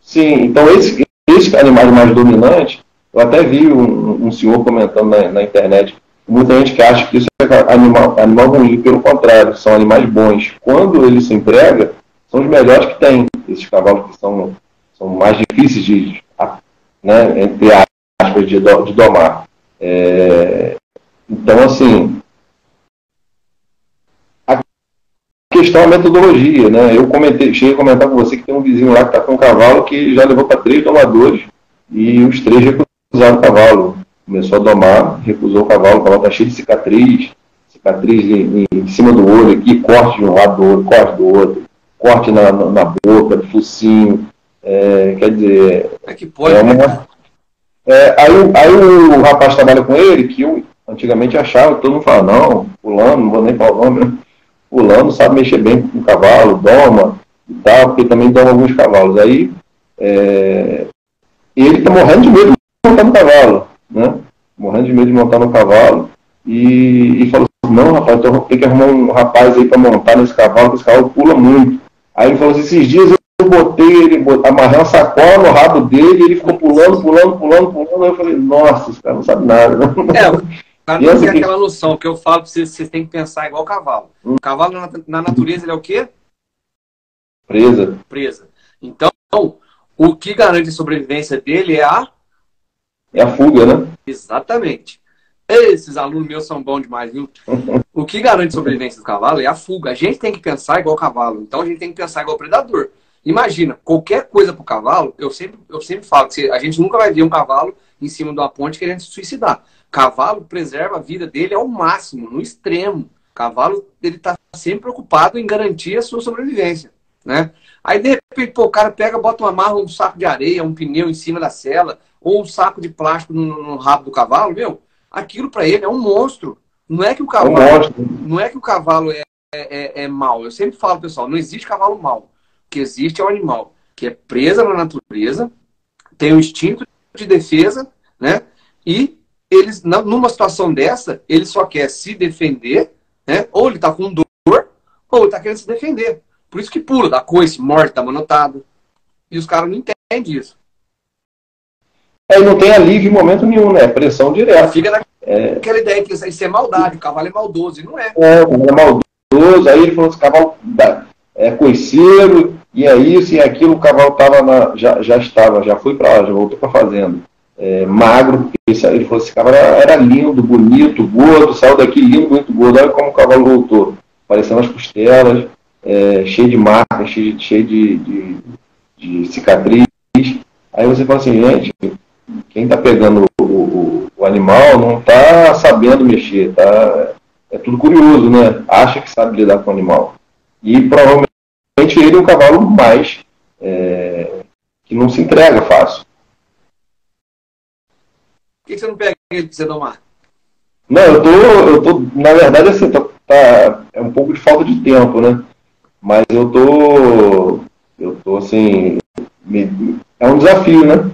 Sim, então esses animais mais dominantes, eu até vi um senhor comentando na internet, muita gente que acha que isso é animal ruim, pelo contrário, são animais bons. Quando ele se emprega, são os melhores que tem, esses cavalos que são mais difíceis de, né, entre aspas, de domar. Então, assim, a questão é a metodologia, né? Cheguei a comentar com você que tem um vizinho lá que está com um cavalo que já levou para 3 domadores e os 3 recusaram o cavalo. Começou a domar, recusou o cavalo está cheio de cicatriz em cima do olho aqui, corte de um lado do olho, corte do outro, corte na boca, do focinho. Quer dizer... que pode, aí o rapaz trabalha com ele, que eu antigamente achava, todo mundo fala, não, fulano, não vou nem falar o nome, né? Fulano sabe mexer bem com o cavalo, doma e tal, porque também doma alguns cavalos. Aí ele tá morrendo de medo de montar no cavalo, né? Morrendo de medo de montar no cavalo. E falou assim, não, rapaz, então tem que arrumar um rapaz aí para montar nesse cavalo, que esse cavalo pula muito. Aí ele falou assim, esses dias eu amarrei uma sacola no rabo dele, e ele ficou pulando. Aí eu falei, nossa, esse cara não sabe nada. O cara não tem aquela noção, que eu falo para vocês, vocês têm que pensar igual o cavalo. O cavalo na natureza ele é o quê? Presa. Então, o que garante a sobrevivência dele é a fuga, né? Exatamente. Esses alunos meus são bons demais, viu? O que garante a sobrevivência do cavalo é a fuga. A gente tem que pensar igual o cavalo. Então a gente tem que pensar igual o predador. Imagina, qualquer coisa pro cavalo, eu sempre falo que a gente nunca vai ver um cavalo em cima de uma ponte querendo se suicidar. Cavalo preserva a vida dele ao máximo, no extremo. Cavalo, ele tá sempre preocupado em garantir a sua sobrevivência, né? Aí, de repente, o cara pega, bota uma amarra, um saco de areia, um pneu em cima da sela, ou um saco de plástico no rabo do cavalo, aquilo para ele é um monstro. Não é que o cavalo é mau. Eu sempre falo, pessoal, não existe cavalo mau. O que existe é um animal que é presa na natureza, tem um instinto de defesa, né? E eles, numa situação dessa, ele só quer se defender, né? Ou ele tá com dor, ou ele tá querendo se defender. Por isso que pula, dá coice, morte, dá manotado. E os caras não entendem isso. Aí não tem alívio em momento nenhum, né? Pressão direta. Fica naquela ideia que isso é maldade, o cavalo é maldoso, e não é. O cavalo é maldoso, aí ele falou que o cavalo é coiceiro, e é isso e aquilo, o cavalo tava já foi para lá, já voltou para a fazenda. Magro, ele falou que esse cavalo era lindo, bonito, gordo, saiu daqui lindo, bonito, gordo. Olha como o cavalo voltou, parecendo as costelas, cheio de marcas, cheio de cicatriz. Aí você fala assim, gente, quem está pegando o animal não está sabendo mexer, tá? É tudo curioso, né? Acha que sabe lidar com o animal. E provavelmente ele é um cavalo mais que não se entrega fácil. Por que você não pega ele para você domar? Não, eu tô na verdade, assim, é um pouco de falta de tempo, né? Mas eu tô assim, é um desafio, né?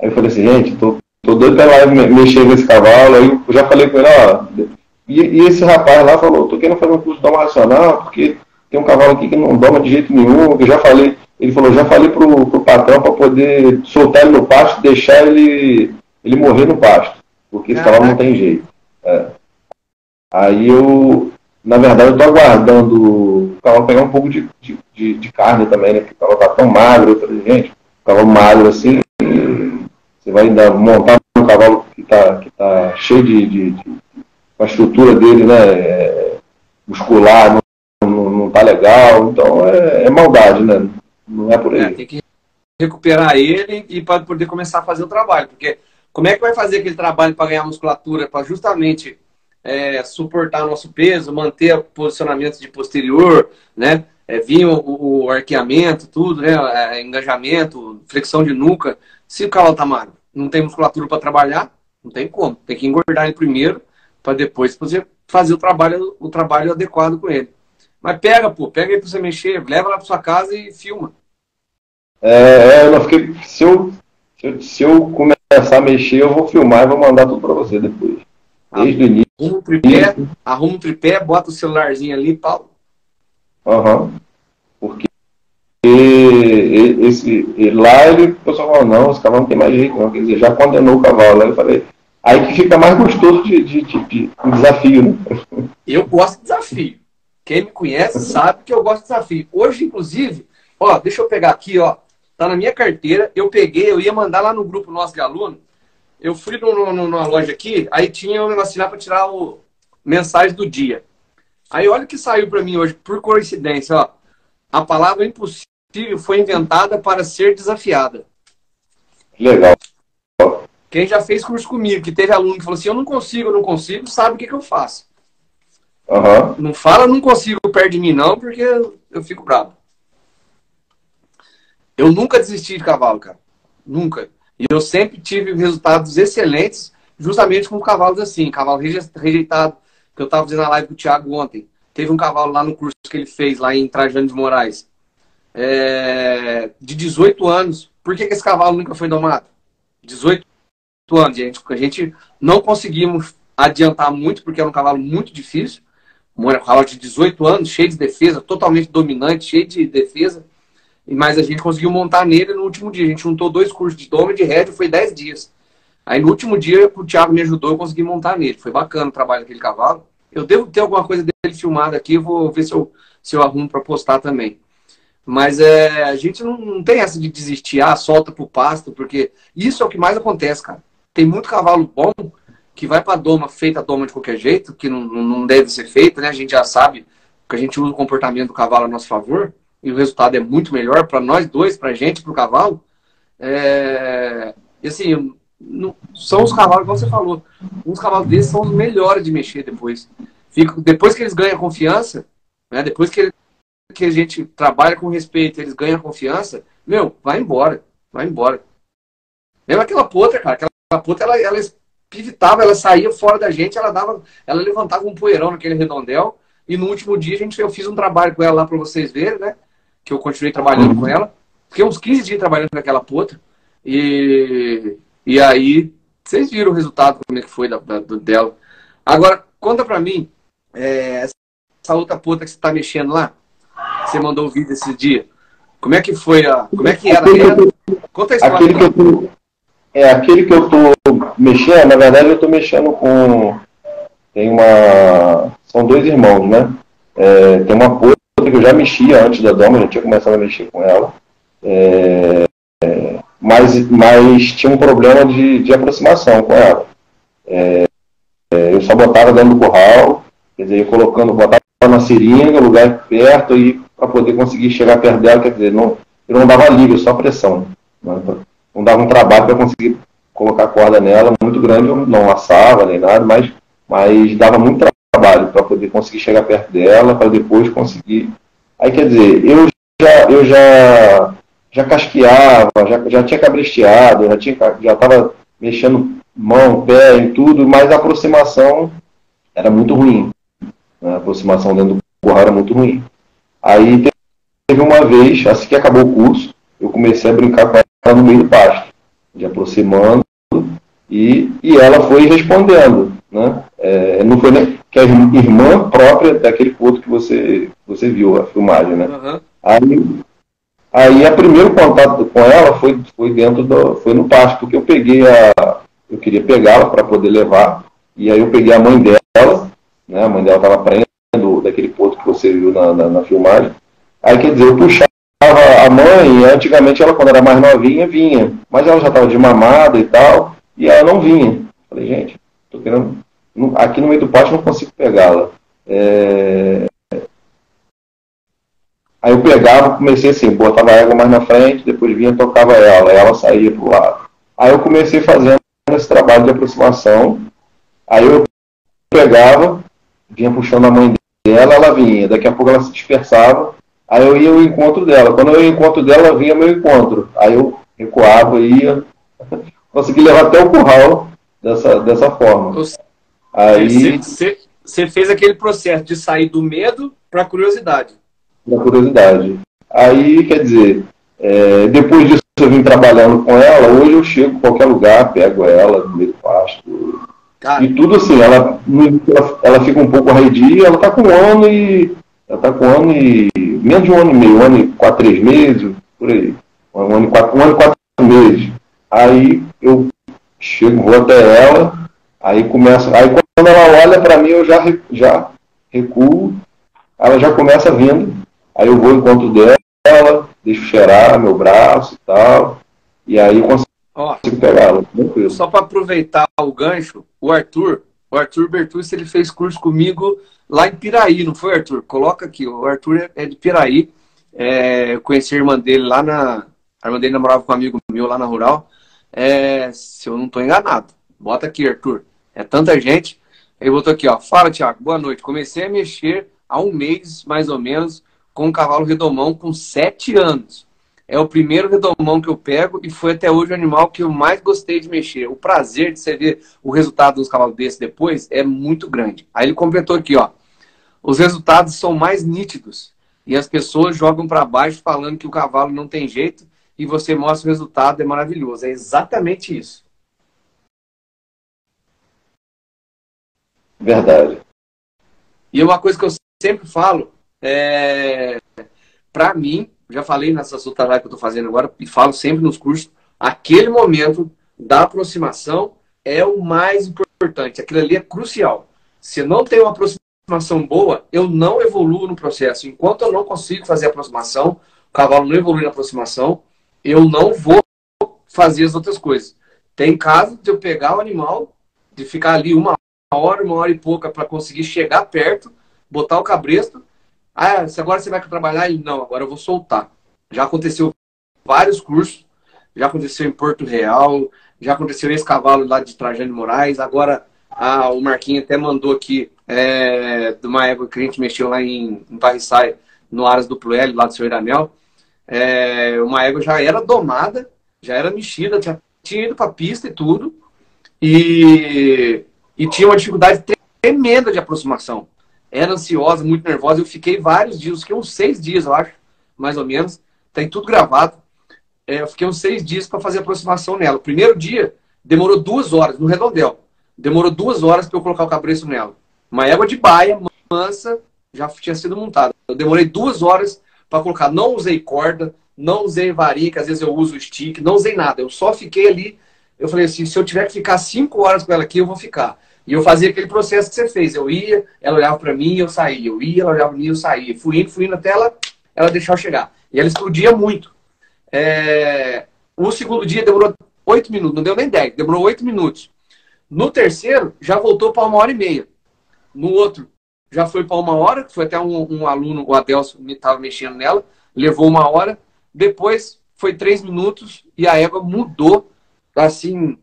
Aí eu falei assim, gente, tô doido pra lá mexer nesse cavalo. Aí eu já falei com ele, ó. E esse rapaz lá falou, tô querendo fazer um curso de doma racional, porque tem um cavalo aqui que não doma de jeito nenhum. Eu já falei, ele falou, já falei pro patrão para poder soltar ele no pasto, deixar ele morrer no pasto, porque esse cavalo não tem jeito. Aí na verdade, eu tô aguardando o cavalo pegar um pouco de carne também, né? Porque o cavalo tá tão magro. Eu falei, gente, o cavalo magro assim, você vai montar um cavalo que tá cheio com a estrutura dele, né? Muscular, não tá legal. Então é maldade, né? Não é por aí. Tem que recuperar ele e para poder começar a fazer o trabalho. Porque como é que vai fazer aquele trabalho para ganhar musculatura, para justamente suportar nosso peso, manter o posicionamento de posterior, né? Vir o arqueamento, tudo, né? Engajamento, flexão de nuca. Se o cavalo tá magro, não tem musculatura para trabalhar, não tem como. Tem que engordar ele primeiro, para depois você fazer o trabalho adequado com ele. Mas pega ele para você mexer, leva lá para sua casa e filma. Eu não fiquei. Se eu começar a mexer, eu vou filmar e vou mandar tudo para você depois. Desde o início. Arruma um tripé, bota o celularzinho ali, pau. Porque lá o pessoal falou, não, esse cavalo não tem mais jeito, não. Quer dizer, já condenou o cavalo. Aí eu falei, aí que fica mais gostoso de desafio, né? Eu gosto de desafio. Quem me conhece sabe que eu gosto de desafio. Hoje, inclusive, deixa eu pegar aqui, tá na minha carteira, eu ia mandar lá no grupo nosso de aluno. Eu fui numa loja aqui, aí tinha um negócio lá para tirar o mensagem do dia. Aí olha o que saiu para mim hoje, por coincidência, a palavra impossível foi inventada para ser desafiada. Legal. Quem já fez curso comigo, que teve aluno que falou assim, eu não consigo, sabe o que eu faço. Não fala não consigo perto de mim não, porque eu fico bravo. Eu nunca desisti de cavalo, cara. Nunca. E eu sempre tive resultados excelentes, justamente com cavalos assim, cavalo rejeitado, que eu estava fazendo a live com o Thiago ontem. Teve um cavalo lá no curso que ele fez, lá em Trajano de Moraes, de 18 anos. Por que esse cavalo nunca foi domado? 18 anos, gente. A gente não conseguimos adiantar muito, porque era um cavalo muito difícil. Um cavalo de 18 anos, cheio de defesa, totalmente dominante, cheio de defesa. Mas a gente conseguiu montar nele no último dia. A gente juntou 2 cursos de doma e de rédea, foi 10 dias. Aí no último dia, o Thiago me ajudou, eu consegui montar nele. Foi bacana o trabalho daquele cavalo. Eu devo ter alguma coisa dele filmada aqui, vou ver se eu arrumo para postar também. Mas a gente não tem essa de desistir, solta pro pasto, porque isso é o que mais acontece, cara. Tem muito cavalo bom que vai pra doma, feita a doma de qualquer jeito, que não deve ser feita, né? A gente já sabe que a gente usa o comportamento do cavalo a nosso favor, e o resultado é muito melhor para nós dois, pra gente, pro cavalo. E assim, são os cavalos, como você falou, uns cavalos desses são os melhores de mexer depois. Depois que eles ganham confiança, né? Depois que a gente trabalha com respeito, eles ganham confiança, vai embora, vai embora. Mesmo aquela potra, cara, aquela potra, ela pivitava, ela saía fora da gente, ela levantava um poeirão naquele redondel, e no último dia eu fiz um trabalho com ela lá para vocês verem, né, que eu continuei trabalhando com ela, fiquei uns 15 dias trabalhando com aquela potra, e aí, vocês viram o resultado, como é que foi dela. Agora, conta pra mim, essa outra potra que você tá mexendo lá, que você mandou o vídeo esse dia, como é que foi, como é que era ela? Conta a história. Aquele que eu tô mexendo, na verdade eu tô mexendo com... São 2 irmãos, né? Tem uma potra que eu já mexia antes da doma, já tinha começado a mexer com ela. Mas tinha um problema de aproximação com ela. Eu só botava dentro do curral, quer dizer, botava na seringa, lugar perto, e para poder conseguir chegar perto dela, quer dizer, eu não dava livre, só pressão. Não dava um trabalho para conseguir colocar a corda nela muito grande, eu não laçava nem nada, mas dava muito trabalho para poder conseguir chegar perto dela, para depois conseguir. Aí, quer dizer, eu já casqueava, já tinha cabresteado, já estava mexendo mão, pé em tudo, mas a aproximação era muito ruim. A aproximação dentro do curral era muito ruim. Aí teve uma vez, assim que acabou o curso, eu comecei a brincar com ela no meio do pasto, de aproximando, e ela foi respondendo, né? Não foi nem que a irmã própria daquele potro que você viu a filmagem, né? Uhum. Aí o primeiro contato com ela foi no pasto, porque eu queria pegá-la para poder levar, e aí eu peguei a mãe dela, né? A mãe dela estava prendendo daquele potro que você viu na filmagem. Aí, quer dizer, eu puxava a mãe, antigamente ela, quando era mais novinha, vinha, mas ela já estava de mamada e tal, e ela não vinha. Falei, gente, tô querendo, aqui no meio do pasto não consigo pegá-la. Aí eu pegava, comecei assim, botava a égua mais na frente, depois vinha, tocava ela saía pro lado. Aí eu comecei fazendo esse trabalho de aproximação, aí eu pegava, vinha puxando a mãe dela, ela vinha, daqui a pouco ela se dispersava, aí eu ia ao encontro dela. Quando eu ia ao encontro dela, ela vinha ao meu encontro. Aí eu recuava, ia, consegui levar até o curral dessa forma. Aí você fez aquele processo de sair do medo para a curiosidade. Aí, quer dizer, depois disso eu vim trabalhando com ela, hoje eu chego em qualquer lugar, pego ela no meio do pasto. Cara, e tudo assim, ela fica um pouco arredia, ela tá com um ano e menos de um ano e meio, 1 ano e 4, 3 meses, por aí. 1 ano e 4 meses. Aí eu chego, vou até ela, aí quando ela olha para mim, eu já recuo, ela já começa vindo, aí eu vou ao encontro dela, deixo cheirar meu braço e tal, e aí consigo pegar ela, tranquilo. Só para aproveitar o gancho, o Arthur Bertucci, ele fez curso comigo lá em Piraí, não foi, Arthur? Coloca aqui, o Arthur é de Piraí, eu conheci a irmã dele lá a irmã dele namorava com um amigo meu lá na Rural, se eu não estou enganado. Bota aqui, Arthur. É tanta gente. Ele botou aqui, ó. Fala, Thiago. Boa noite. Comecei a mexer há 1 mês, mais ou menos, com um cavalo redomão com 7 anos. é o primeiro redomão que eu pego e foi até hoje o animal que eu mais gostei de mexer. O prazer de você ver o resultado dos cavalos desses depois é muito grande. Aí ele completou aqui, ó. Os resultados são mais nítidos e as pessoas jogam para baixo falando que o cavalo não tem jeito e você mostra o resultado, é maravilhoso. É exatamente isso. Verdade. E uma coisa que eu sempre falo, para mim, já falei nessas outras lives que eu estou fazendo agora, e falo sempre nos cursos, aquele momento da aproximação é o mais importante. Aquilo ali é crucial. Se não tem uma aproximação boa, eu não evoluo no processo. Enquanto eu não consigo fazer a aproximação, o cavalo não evolui na aproximação, eu não vou fazer as outras coisas. Tem caso de eu pegar o animal, de ficar ali uma hora e pouca para conseguir chegar perto, botar o cabresto. Ah, se agora você vai trabalhar? Ele, não, agora eu vou soltar. Já aconteceu vários cursos, já aconteceu em Porto Real, já aconteceu nesse cavalo lá de Trajano de Moraes, agora o Marquinhos até mandou aqui de uma égua que a gente mexeu lá em Barriçai, no Aras do Pluel, lá do seu Iranel. Uma égua já era domada, já era mexida, tinha ido para a pista e tudo, e tinha uma dificuldade tremenda de aproximação. Era ansiosa, muito nervosa. Eu fiquei vários dias, fiquei uns 6 dias, eu acho, mais ou menos. Tem tudo gravado. Eu fiquei uns 6 dias para fazer a aproximação nela. O primeiro dia demorou 2 horas, no redondel. Demorou 2 horas para eu colocar o cabresto nela. Uma égua de baia, mansa, já tinha sido montada. Eu demorei 2 horas para colocar. Não usei corda, não usei varinha, que às vezes eu uso stick, não usei nada. Eu só fiquei ali. Eu falei assim, se eu tiver que ficar 5 horas com ela aqui, eu vou ficar. E eu fazia aquele processo que você fez. Eu ia, ela olhava para mim e eu saía. Eu ia, ela olhava para mim e eu saía. Fui indo até ela deixar eu chegar. E ela explodia muito. O segundo dia demorou 8 minutos. Não deu nem 10. Demorou 8 minutos. No terceiro, já voltou para 1h30. No outro, já foi para 1 hora. Foi até um aluno, o Adelso, estava mexendo nela. Levou 1 hora. Depois, foi 3 minutos. E a égua mudou, assim,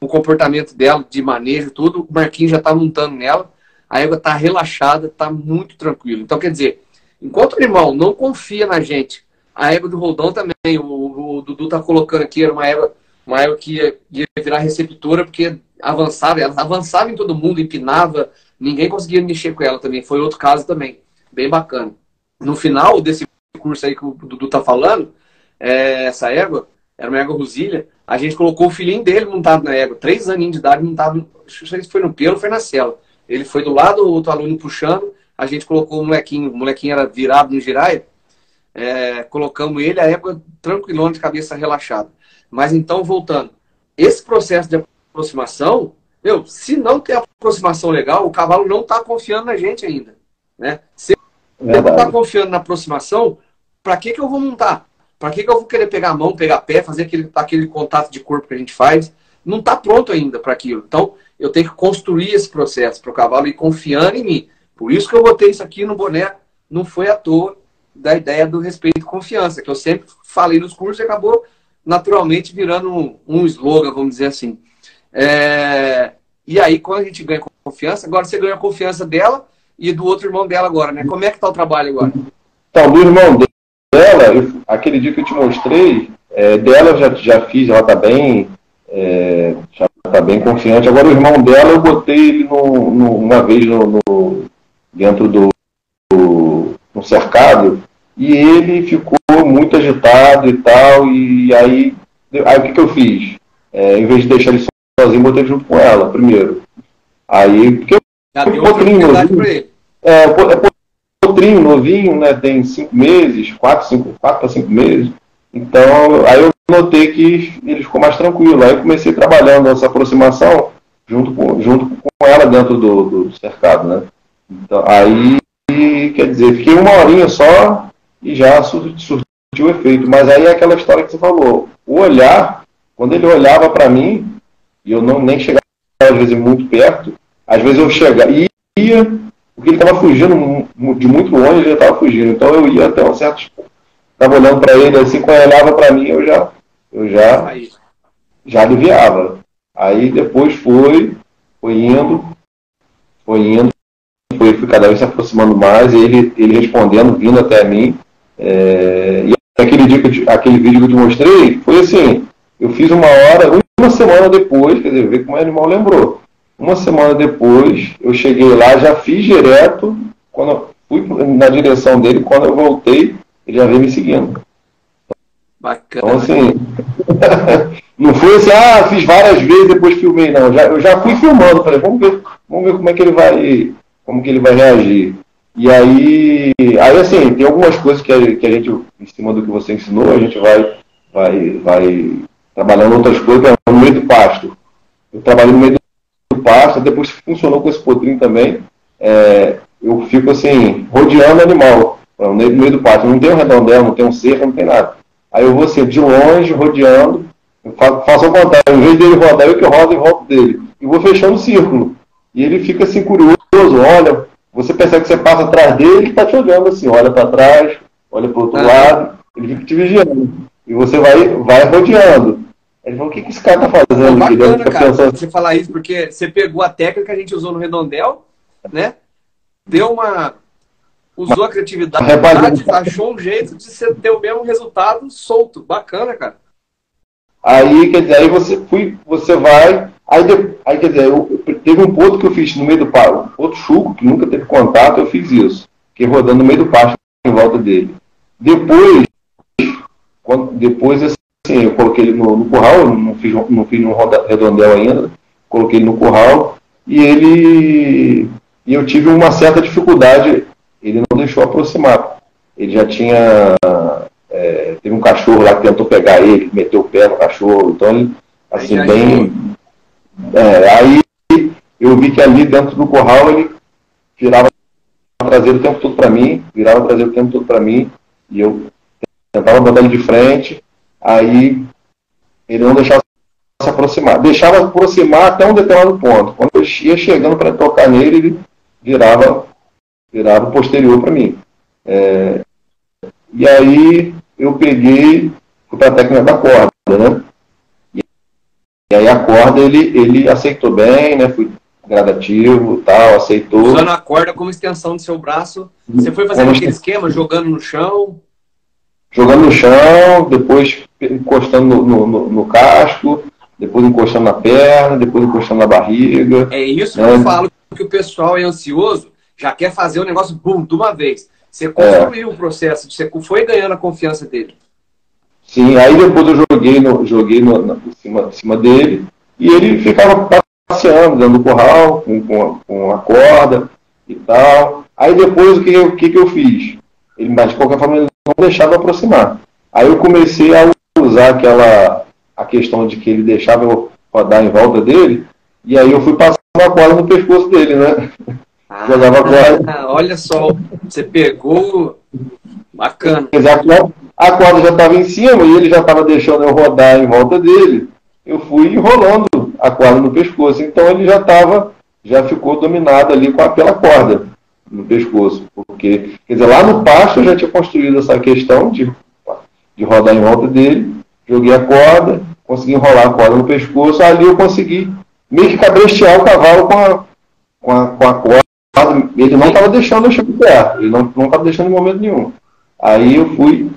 o comportamento dela, de manejo, tudo. O Marquinhos já está montando nela. A égua está relaxada, está muito tranquila. Então, quer dizer, enquanto o animal não confia na gente, a égua do Roldão também, o Dudu está colocando aqui, era uma égua que ia virar receptora, porque ela avançava em todo mundo, empinava, ninguém conseguia mexer com ela também. Foi outro caso também, bem bacana. No final desse curso aí que o Dudu está falando, essa égua, era uma égua Rosilha, a gente colocou o filhinho dele montado na égua, 3 aninhos de idade montado, não sei se foi no pelo ou foi na cela. Ele foi do lado, o outro aluno puxando, a gente colocou o molequinho era virado no giraia, colocamos ele, a égua tranquilona, de cabeça relaxada. Mas então, voltando, esse processo de aproximação, se não tem aproximação legal, o cavalo não está confiando na gente ainda. Né? Se ele não está confiando na aproximação, para que eu vou montar? Para que eu vou querer pegar a mão, pegar pé, fazer aquele contato de corpo que a gente faz? Não está pronto ainda para aquilo. Então, eu tenho que construir esse processo para o cavalo ir confiando em mim. Por isso que eu botei isso aqui no boné. Não foi à toa da ideia do respeito e confiança, que eu sempre falei nos cursos e acabou naturalmente virando um slogan, vamos dizer assim. E aí, quando a gente ganha confiança, agora você ganha a confiança dela e do outro irmão dela agora, né? Como é que está o trabalho agora? Então, do irmão dela, aquele dia que eu te mostrei, dela eu já fiz, ela está bem, já está bem confiante. Agora o irmão dela, eu botei ele uma vez dentro no cercado, e ele ficou muito agitado e tal, e aí o que eu fiz? Em vez de deixar ele sozinho, botei junto com ela, primeiro. Aí, porque deu potrinho novinho, potrinho novinho, né, tem 5 meses, 4 para 5 meses, então aí eu notei que ele ficou mais tranquilo, aí eu comecei trabalhando essa aproximação junto com ela dentro do cercado, né. Então, aí, quer dizer, fiquei 1 horinha só e já surtiu efeito. Mas aí é aquela história que você falou. O olhar, quando ele olhava para mim, e eu nem chegava às vezes muito perto, às vezes eu chegava e ia, porque ele estava fugindo de muito longe, ele estava fugindo. Então eu ia até um certo... Estava olhando para ele assim, quando ele olhava para mim, eu já aliviava. Aí depois foi indo, foi cada vez se aproximando mais, ele respondendo, vindo até mim, e aquele vídeo que eu te mostrei, foi assim, eu fiz uma semana depois, quer dizer, ver como o animal lembrou. Uma semana depois, eu cheguei lá, já fiz direto, quando eu fui na direção dele, quando eu voltei, ele já veio me seguindo. Bacana. Então, assim, não foi assim, fiz várias vezes, depois filmei, não. Eu já fui filmando, falei, vamos ver como é que ele vai reagir. E aí assim, tem algumas coisas que a gente, em cima do que você ensinou, a gente vai trabalhando outras coisas no meio do pasto. Eu trabalhei no meio do pasto, depois funcionou com esse potrinho também. Eu fico assim, rodeando o animal, no meio do pasto. Não tem um redondel, não tem um cerco, não tem nada. Aí eu vou assim, de longe, rodeando, faço ao contrário, em vez dele rodar, eu que rodo em volta dele. E vou fechando o círculo. E ele fica assim, curioso, olha, você percebe que você passa atrás dele, ele está te olhando assim, olha para trás, olha para o outro lado, ele fica te vigiando. E você vai rodeando. Ele falou, o que esse cara está fazendo? Bacana, cara, pensando... você falar isso, porque você pegou a técnica que a gente usou no redondel, né? Usou a criatividade, achou um jeito de você ter o mesmo resultado solto. Bacana, cara. Aí, quer dizer, você vai... Aí, quer dizer, teve um ponto que eu fiz no meio do pasto, outro chuco, que nunca teve contato, eu fiz isso. Fiquei rodando no meio do pasto, em volta dele. Depois assim, eu coloquei ele no curral, não fiz um redondel ainda, coloquei ele no curral, e eu tive uma certa dificuldade, ele não deixou aproximar. Ele já tinha... teve um cachorro lá que tentou pegar ele, meteu o pé no cachorro, então ele, assim, bem... aí eu vi que ali dentro do curral ele virava traseiro o tempo todo para mim, e eu tentava botar ele de frente, aí ele não deixava se aproximar. Deixava aproximar até um determinado ponto. Quando eu ia chegando para tocar nele, ele virava posterior para mim. E aí eu fui para a técnica da corda, né? E aí a corda ele aceitou bem, né? Fui gradativo, tal, aceitou. Usando a corda como extensão do seu braço, você foi fazendo aquele esquema, jogando no chão? Jogando no chão, depois encostando no casco, depois encostando na perna, depois encostando na barriga. É isso que eu falo, que o pessoal é ansioso, já quer fazer o negócio, bum, de uma vez. Você construiu o processo, você foi ganhando a confiança dele. Sim, aí depois eu joguei em cima dele, e ele ficava passeando, dando curral, com a corda e tal. Aí depois o que eu fiz? Mas de qualquer forma ele não deixava aproximar. Aí eu comecei a usar a questão de que ele deixava eu rodar em volta dele, e aí eu fui passando a corda no pescoço dele, né? Jogava a corda. Olha só, você pegou. Bacana. Quer dizer, a corda já estava em cima e ele já estava deixando eu rodar em volta dele. Eu fui enrolando a corda no pescoço. Então ele já ficou dominado ali pela corda no pescoço. Porque, quer dizer, lá no pasto eu já tinha construído essa questão de rodar em volta dele. Joguei a corda, consegui enrolar a corda no pescoço. Ali eu consegui meio que cabrestear o cavalo com a corda. Ele não estava deixando eu chegar perto. Ele não estava deixando em momento nenhum. Aí eu fui,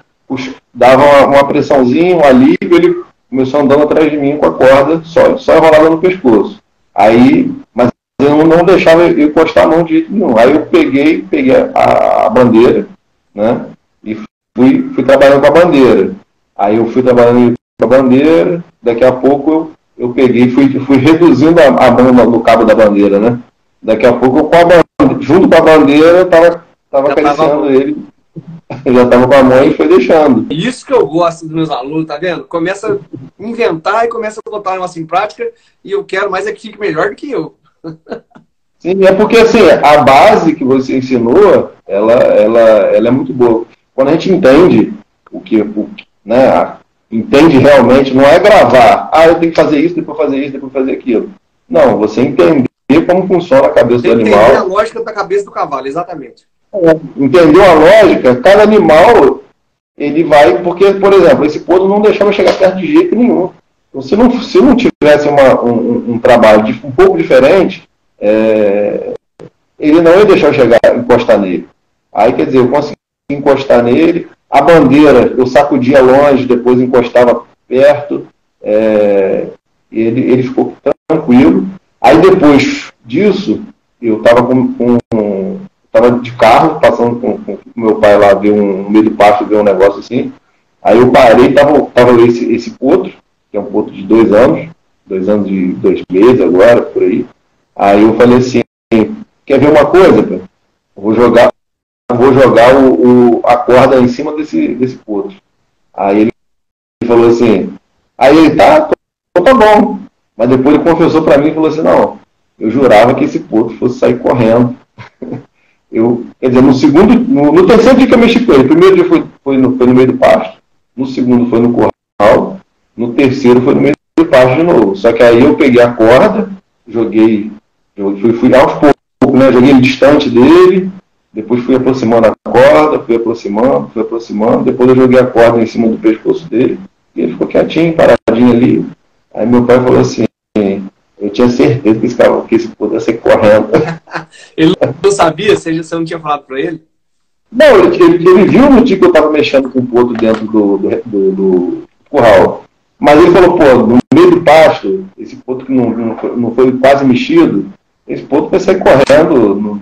dava uma pressãozinha, um alívio, ele começou andando atrás de mim com a corda, só enrolada no pescoço. Mas eu não deixava eu encostar a mão de jeito nenhum. Aí eu peguei a bandeira, né? E fui trabalhando com a bandeira. Aí eu fui trabalhando com a bandeira, daqui a pouco eu peguei, fui reduzindo a mão no cabo da bandeira, né? Daqui a pouco, junto com a bandeira, eu estava acariciando ele. Eu já estava com a mão e foi deixando. Isso que eu gosto dos meus alunos, tá vendo? Começa a inventar e começa a botar o negócio em prática, e eu quero mais é que fique melhor do que eu. Sim, é porque assim, a base que você ensinou, ela é muito boa. Quando a gente entende né, entende realmente, não é gravar, eu tenho que fazer isso, depois fazer isso, depois fazer aquilo. Não, você entender como funciona a cabeça do animal. Entender a lógica da cabeça do cavalo, exatamente. Entendeu a lógica? Cada animal, ele vai... Porque, por exemplo, esse potro não deixava chegar perto de jeito nenhum. Então, se não tivesse um trabalho um pouco diferente, ele não ia deixar eu encostar nele. Aí, quer dizer, eu consegui encostar nele. A bandeira eu sacudia longe, depois encostava perto, ele ficou tranquilo. Aí depois disso, eu estava tava de carro, passando com meu pai lá, no meio do pasto, ver um negócio assim. Aí eu parei, tava esse potro, que é um potro de 2 anos, 2 anos e 2 meses agora, por aí. Aí eu falei assim, quer ver uma coisa, cara? Eu vou jogar a corda em cima desse potro. Aí ele falou assim, tá bom. Mas depois ele confessou para mim e falou assim, não, eu jurava que esse potro fosse sair correndo. Quer dizer, no terceiro dia que eu mexi com ele, o primeiro dia foi no meio do pasto, no segundo foi no curral, no terceiro foi no meio do pasto de novo. Só que aí eu peguei a corda, fui aos poucos, né? Joguei distante dele, depois fui aproximando a corda, fui aproximando, depois eu joguei a corda em cima do pescoço dele, e ele ficou quietinho, paradinho ali. Aí meu pai falou assim, eu tinha certeza que esse potro ia sair correndo. Ele não sabia? Você não tinha falado para ele? Não, ele viu no dia que eu estava mexendo com o potro dentro do curral. Mas ele falou, no meio do pasto, esse potro que não foi quase mexido, esse potro vai sair correndo,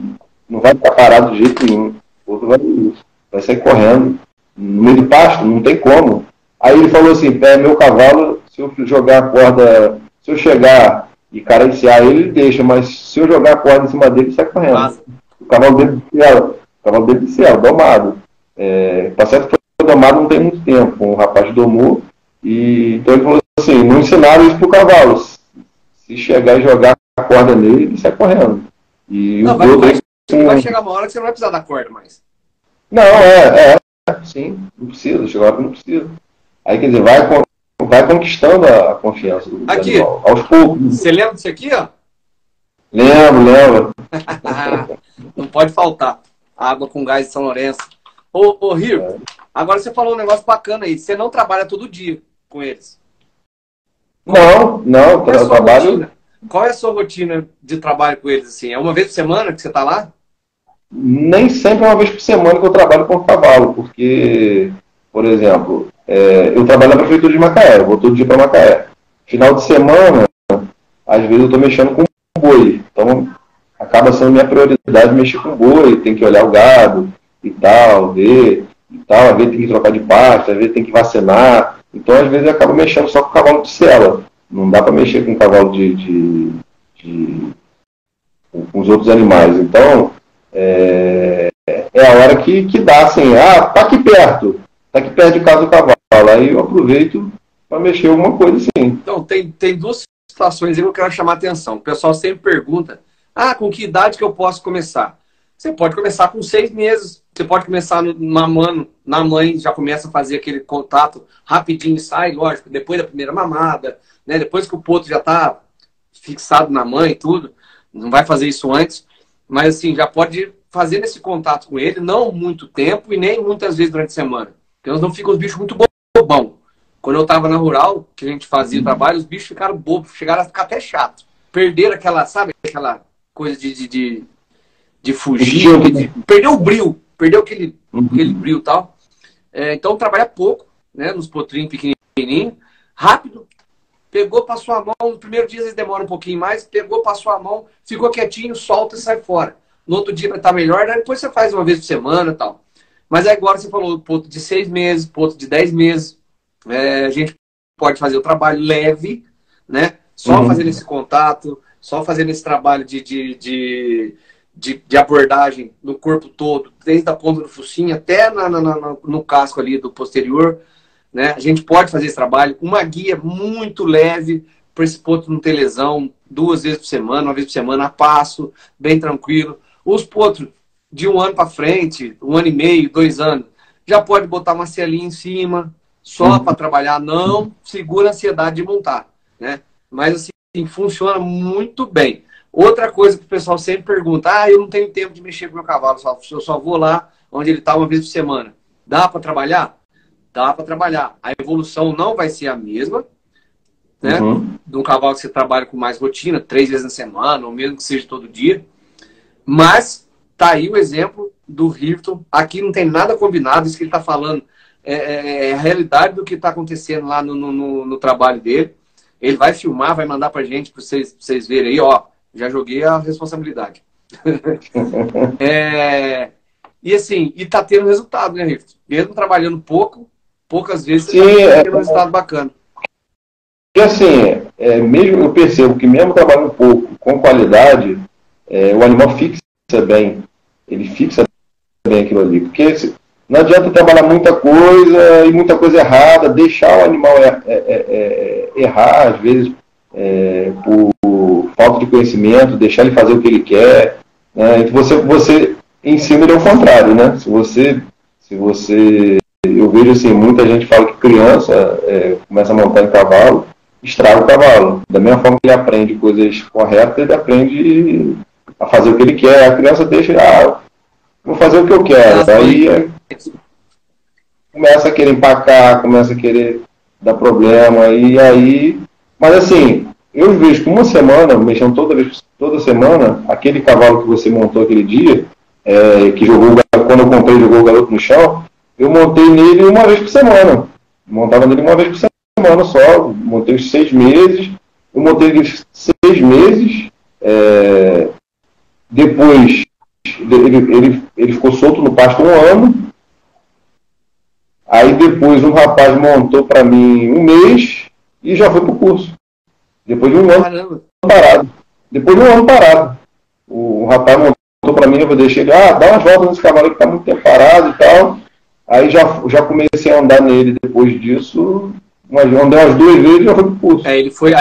não vai ficar parado de jeito nenhum. O potro vai sair correndo. No meio do pasto, não tem como. Aí ele falou assim, meu cavalo, se eu jogar a corda, se eu chegar e cariciar ele deixa, mas se eu jogar a corda em cima dele, ele sai correndo. Nossa. O cavalo dele de céu, domado. Tá certo que foi domado não tem muito tempo, o rapaz domou, e então ele falou assim, não ensinaram isso pro cavalo. Se chegar e jogar a corda nele, ele sai correndo. E não, vai chegar uma hora que você não vai precisar da corda mais. Não, sim, não precisa, chegou a hora que não precisa. Aí, quer dizer, vai conquistando a confiança do animal, aos poucos. Você lembra disso aqui, ó? Lembro. Não pode faltar. Água com gás de São Lourenço. Ô Rio, agora você falou um negócio bacana aí. Você não trabalha todo dia com eles? Não, eu trabalho... Rotina? Qual é a sua rotina de trabalho com eles? Assim? É uma vez por semana que você está lá? Nem sempre é uma vez por semana que eu trabalho com o cavalo, porque, por exemplo, eu trabalho na prefeitura de Macaé, eu vou todo dia para Macaé. Final de semana, às vezes eu estou mexendo com boi, então acaba sendo minha prioridade mexer com boi, tem que olhar o gado e tal, às vezes tem que trocar de pasto, às vezes tem que vacinar, então às vezes eu acabo mexendo só com o cavalo de sela, não dá para mexer com o cavalo com os outros animais, então é a hora que dá assim, tá aqui perto de casa o cavalo, aí eu aproveito para mexer alguma coisa assim. Então, tem duas situações aí que eu quero chamar a atenção. O pessoal sempre pergunta, com que idade que eu posso começar? Você pode começar com 6 meses, você pode começar mamando, na mãe já começa a fazer aquele contato rapidinho, sai, lógico, depois da primeira mamada, né? Depois que o potro já está fixado na mãe e tudo, não vai fazer isso antes, mas assim, já pode fazer esse contato com ele, não muito tempo e nem muitas vezes durante a semana. Porque não ficam os bichos muito bobão. Quando eu estava na rural, que a gente fazia o trabalho, os bichos ficaram bobos, chegaram a ficar até chato. Perderam aquela coisa de fugir, perdeu o brio, perdeu aquele brio e tal. Então trabalha pouco, né, nos potrinhos pequenininhos, rápido, pegou, passou a mão, no primeiro dia eles demoram um pouquinho mais, pegou, passou a mão, ficou quietinho, solta e sai fora. No outro dia vai estar melhor, né? Depois você faz uma vez por semana e tal. Mas agora você falou potro de 6 meses, potro de 10 meses. A gente pode fazer o trabalho leve, né? Só fazendo esse contato, só fazendo esse trabalho de abordagem no corpo todo, desde a ponta do focinho até no casco ali do posterior, né? A gente pode fazer esse trabalho com uma guia muito leve para esse potro não ter lesão, 2 vezes por semana, 1 vez por semana, a passo, bem tranquilo. Os potros de 1 ano para frente, 1 ano e meio, 2 anos, já pode botar uma selinha em cima, só para trabalhar, não segura a ansiedade de montar, né? Mas assim, funciona muito bem. Outra coisa que o pessoal sempre pergunta, eu não tenho tempo de mexer com o meu cavalo, eu só vou lá onde ele está 1 vez por semana. Dá para trabalhar? Dá para trabalhar. A evolução não vai ser a mesma, né? De um cavalo que você trabalha com mais rotina, 3 vezes na semana, ou mesmo que seja todo dia. Mas tá aí o exemplo do Riverton. Aqui não tem nada combinado, isso que ele está falando. a realidade do que está acontecendo lá no trabalho dele. Ele vai filmar, vai mandar pra gente, pra vocês verem aí, ó. Já joguei a responsabilidade. E assim, e tá tendo resultado, né, Rift? Mesmo trabalhando poucas vezes, sim, tá tendo um resultado bacana. E assim, mesmo eu percebo que mesmo trabalhando pouco, com qualidade, o animal fixa bem. Ele fixa bem aquilo ali. Porque não adianta trabalhar muita coisa e muita coisa errada, deixar o animal errar, às vezes, por falta de conhecimento, deixar ele fazer o que ele quer. Né? Você ensina ele ao contrário, né? Eu vejo assim, muita gente fala que criança começa a montar em cavalo, estraga o cavalo. Da mesma forma que ele aprende coisas corretas, ele aprende a fazer o que ele quer. A criança deixa, vou fazer o que eu quero. Aí começa a querer empacar, começa a querer dar problema. E aí... Mas assim, eu vejo que uma semana, mexendo toda semana, aquele cavalo que você montou aquele dia, que jogou, quando eu comprei, jogou o garoto no chão, eu montei nele uma vez por semana. Montava nele uma vez por semana só. Montei os 6 meses. Eu montei ele 6 meses. Depois, ele ficou solto no pasto 1 ano. Aí depois um rapaz montou para mim 1 mês e já foi pro curso. Depois de 1 ano parado. Depois de 1 ano parado. O rapaz montou para mim, eu deixei ele, dá umas voltas nesse cavalo que tá muito tempo parado e tal. Aí já comecei a andar nele depois disso. Andei umas 2 vezes e já foi pro curso. Aí ele foi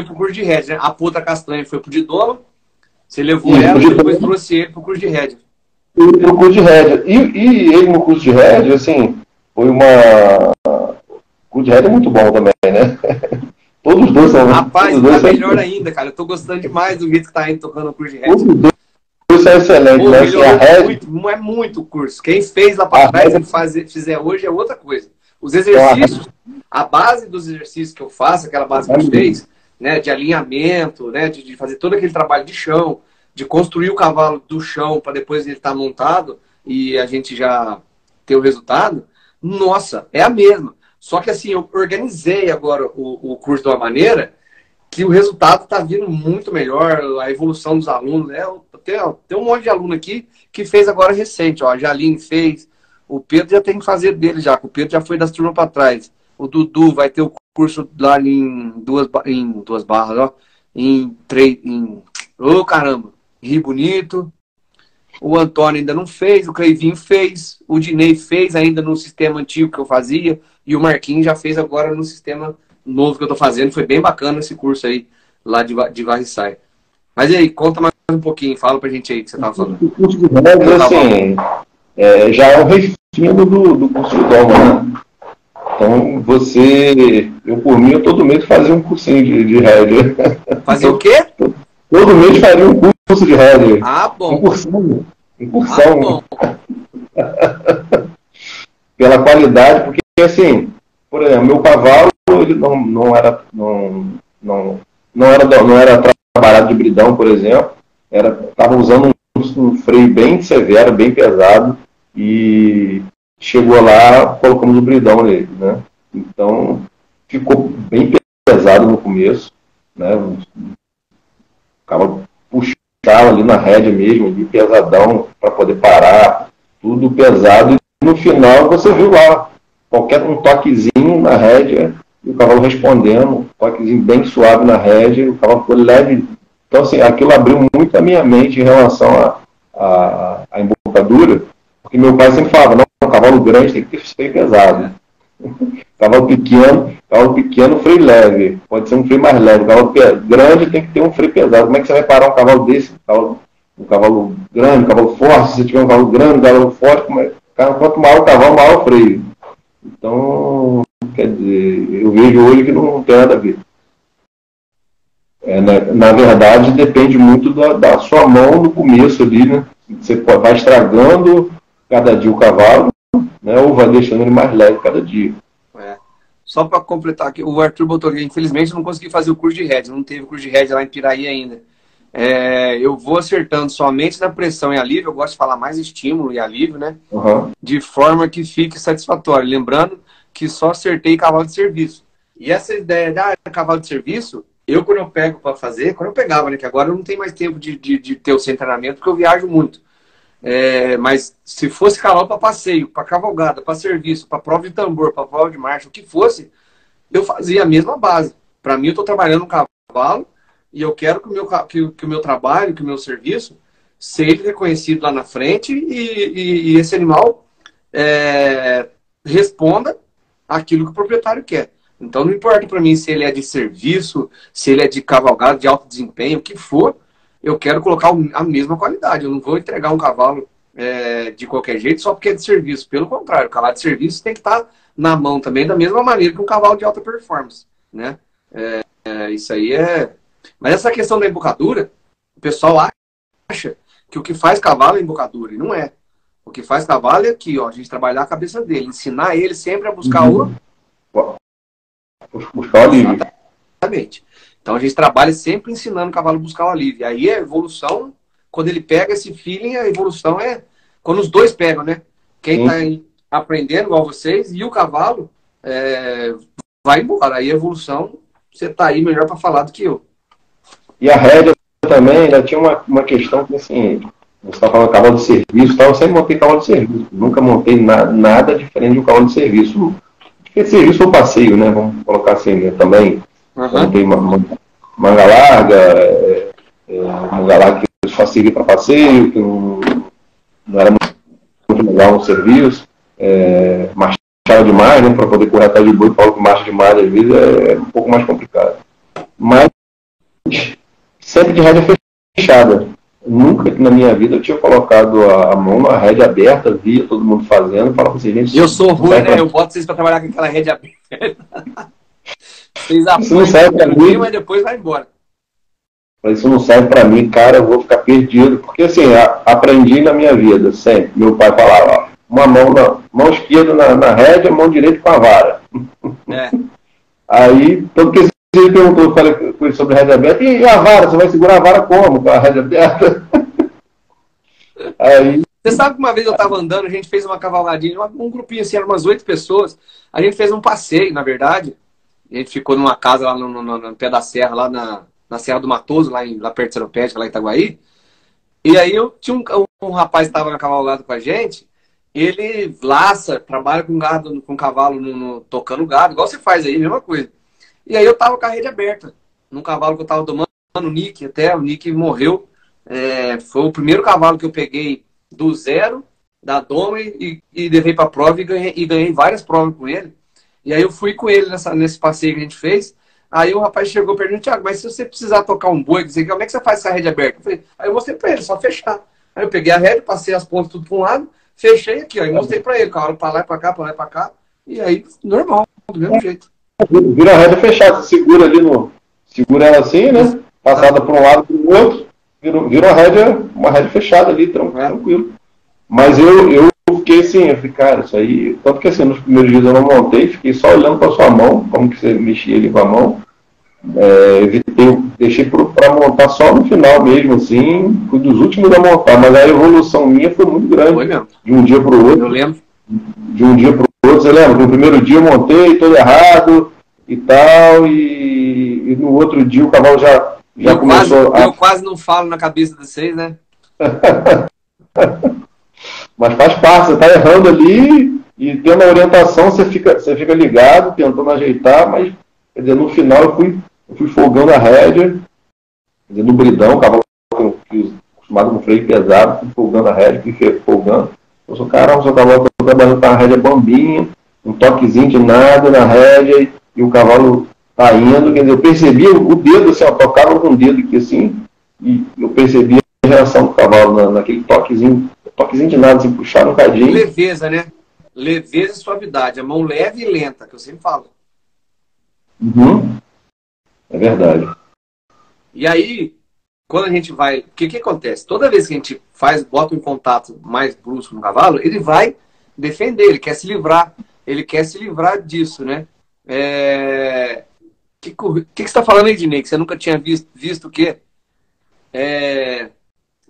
pro curso de rédea, né? A puta castanha foi pro Didolo. Você levou ela e depois trouxe ele pro curso de rédea. Pro curso de rédea. E ele no curso de rédea, assim, foi O curso de rédea é muito bom também, né? Todos os dois são... Rapaz, tá melhor ainda, cara. Eu tô gostando demais do jeito que tá indo tocando no curso de rédea. Isso é excelente, né? Assim, é muito curso. Quem fez lá para trás e fizer hoje é outra coisa. Os exercícios, a base dos exercícios que eu faço, aquela base que a gente fez, né, de alinhamento, né, de fazer todo aquele trabalho de chão, de construir o cavalo do chão para depois ele estar montado e a gente já ter o resultado, nossa, é a mesma. Só que assim, eu organizei agora o curso de uma maneira que o resultado está vindo muito melhor, a evolução dos alunos. Tem um monte de aluno aqui que fez agora recente, ó, a Jaline fez, o Pedro já tem que fazer dele já, o Pedro já foi das turmas para trás. O Dudu vai ter o curso lá em duas barras, ó, ô caramba, Rio Bonito. O Antônio ainda não fez, o Cleivinho fez, o Dinei fez ainda no sistema antigo que eu fazia, e o Marquinhos já fez agora no sistema novo que eu tô fazendo. Foi bem bacana esse curso aí, lá de Varriçai. Mas e aí, conta mais um pouquinho, fala pra gente aí o que você tava falando. O curso de rédea, assim, já é o refino do curso de doma, né? Então, eu por mim, eu todo mês fazia um cursinho de rédea. Fazia o quê? Todo mês faria um curso de rédea. Ah, bom. Incursão. Ah, bom. Pela qualidade, porque assim, por exemplo, meu cavalo, ele não era trabalhado de bridão, por exemplo. Estava usando um freio bem severo, bem pesado, e chegou lá, colocamos o bridão nele, né? Então, ficou bem pesado no começo, né? Ficava puxava ali na rédea mesmo, ali, pesadão, para poder parar, tudo pesado, e no final você viu lá, um toquezinho na rédea, e o cavalo respondendo, um toquezinho bem suave na rédea, e o cavalo ficou leve. Então, assim, aquilo abriu muito a minha mente em relação à embocadura, porque meu pai sempre falava, não, cavalo grande tem que ter freio pesado. Cavalo pequeno, freio leve. Pode ser um freio mais leve. Cavalo grande tem que ter um freio pesado. Como é que você vai parar um cavalo desse? Um cavalo grande, um cavalo forte. Se você tiver um cavalo grande, um cavalo forte, quanto maior o cavalo, maior o freio. Então, quer dizer, eu vejo hoje que não tem nada a ver. Na verdade, depende muito da sua mão no começo ali, né? Você vai estragando cada dia o cavalo, né? Ou vai deixando ele mais leve cada dia. Só para completar aqui, o Arthur botou aqui, infelizmente eu não consegui fazer o curso de rédea, não teve o curso de rédea lá em Piraí ainda. Eu vou acertando somente na pressão e alívio. Eu gosto de falar mais estímulo e alívio, né? Uhum. De forma que fique satisfatório. Lembrando que só acertei cavalo de serviço. E essa ideia de cavalo de serviço, quando eu pego para fazer, quando eu pegava, né? Que agora eu não tenho mais tempo de ter o sem treinamento, porque eu viajo muito. Mas se fosse cavalo para passeio, para cavalgada, para serviço, para prova de tambor, para prova de marcha, o que fosse, eu fazia a mesma base. Para mim, eu estou trabalhando um cavalo e eu quero que o meu trabalho, que o meu serviço seja reconhecido lá na frente e esse animal responda aquilo que o proprietário quer. Então não importa para mim se ele é de serviço, se ele é de cavalgada, de alto desempenho, o que for, eu quero colocar a mesma qualidade. Eu não vou entregar um cavalo de qualquer jeito só porque é de serviço. Pelo contrário, o cavalo de serviço tem que estar na mão também da mesma maneira que um cavalo de alta performance, né? Isso aí é... Mas essa questão da embocadura, o pessoal acha que o que faz cavalo é embocadura, e não é. O que faz cavalo é aqui, ó, a gente trabalhar a cabeça dele, ensinar ele sempre a buscar buscar o alívio. Exatamente. Então a gente trabalha sempre ensinando o cavalo a buscar o alívio. Aí a evolução, quando ele pega esse feeling, a evolução é quando os dois pegam, né? Quem está aprendendo, igual vocês, e o cavalo vai embora. Aí a evolução, você tá aí melhor para falar do que eu. E a rédea também, ainda tinha uma questão que, assim, você está falando cavalo de serviço, eu sempre montei cavalo de serviço. Nunca montei nada diferente de um cavalo de serviço. Porque serviço ou passeio, né? Vamos colocar assim, né? Também montei manga larga, manga larga que só servia para passeio, que não era muito legal no serviço. Marchava demais, né? Para poder correr atrás de boi, falo que marcha demais, às vezes é um pouco mais complicado. Mas sempre de rédea fechada. Nunca na minha vida eu tinha colocado a mão na rédea aberta, via todo mundo fazendo, falava assim, gente... Eu sou ruim, né? Eu boto vocês para trabalhar com aquela rédea aberta. Vocês isso não serve para mim, mas depois vai embora. Isso não serve para mim, cara, eu vou ficar perdido. Porque assim, aprendi na minha vida, sempre. Meu pai falava, ó, uma mão esquerda na rédea, mão direita com a vara. Aí, todo que ele perguntou, eu falei com ele sobre a rédea aberta, e a vara, você vai segurar a vara como? Com a rédea aberta? Aí... Você sabe que uma vez eu estava andando, a gente fez uma cavalgadinha, um grupinho assim, eram umas 8 pessoas, a gente fez um passeio, na verdade, a gente ficou numa casa lá no pé da serra, lá na Serra do Matoso, lá perto de Seropédica, lá em Itaguaí, e aí eu tinha um rapaz que estava na cavalgada com a gente, ele laça, trabalha com gado, com cavalo tocando gado, igual você faz aí, mesma coisa. E aí eu tava com a rede aberta, num cavalo que eu tava domando, o Nick, o Nick morreu. Foi o primeiro cavalo que eu peguei do zero, da doma, e levei pra prova e ganhei várias provas com ele. E aí eu fui com ele nesse passeio que a gente fez. Aí o rapaz chegou e perguntou, Thiago, mas se você precisar tocar um boi, como é que você faz essa rede aberta? Aí eu mostrei pra ele, só fechar. Aí eu peguei a rede, passei as pontas tudo pra um lado, fechei aqui, ó, e mostrei pra ele, o cavalo pra lá e pra cá, pra lá e pra cá. E aí, normal, do mesmo jeito. Vira a rédea fechada, segura ali segura ela assim, né? Passada para um lado para o outro, vira uma rédea fechada ali, tranquilo. Mas eu fiquei assim, eu falei, cara, isso aí. Tanto que assim, nos primeiros dias eu não montei, fiquei só olhando para sua mão, como que você mexia ali com a mão. Deixei para montar só no final mesmo, assim, fui dos últimos a montar, mas a evolução minha foi muito grande. Foi mesmo. De um dia para o outro. Eu lembro. De um dia para o outro, você lembra? No primeiro dia eu montei todo errado e tal, e no outro dia o cavalo já começou Eu quase não falo na cabeça de vocês, né? Mas faz parte, você está errando ali e tendo a orientação, você fica ligado, tentando ajeitar, mas quer dizer, no final eu fui folgando a rédea, quer dizer, no bridão, o cavalo acostumado com freio pesado, fui folgando a rédea, fui folgando. Eu sou, caramba, seu cavalo está trabalhando com a rédea bambinha, um toquezinho de nada na rédea, e o cavalo tá indo, quer dizer, eu percebi o dedo, assim, ó, tocava com o dedo aqui assim, e eu percebi a reação do cavalo naquele toquezinho de nada, assim, puxar um cadinho. Leveza, né? Leveza e suavidade, a mão leve e lenta, que eu sempre falo. Uhum. É verdade. E aí, quando a gente vai... O que acontece? Toda vez que a gente bota um contato mais brusco no cavalo, ele vai defender, ele quer se livrar disso, né? O que você está falando aí, Dinei? Que você nunca tinha visto o quê?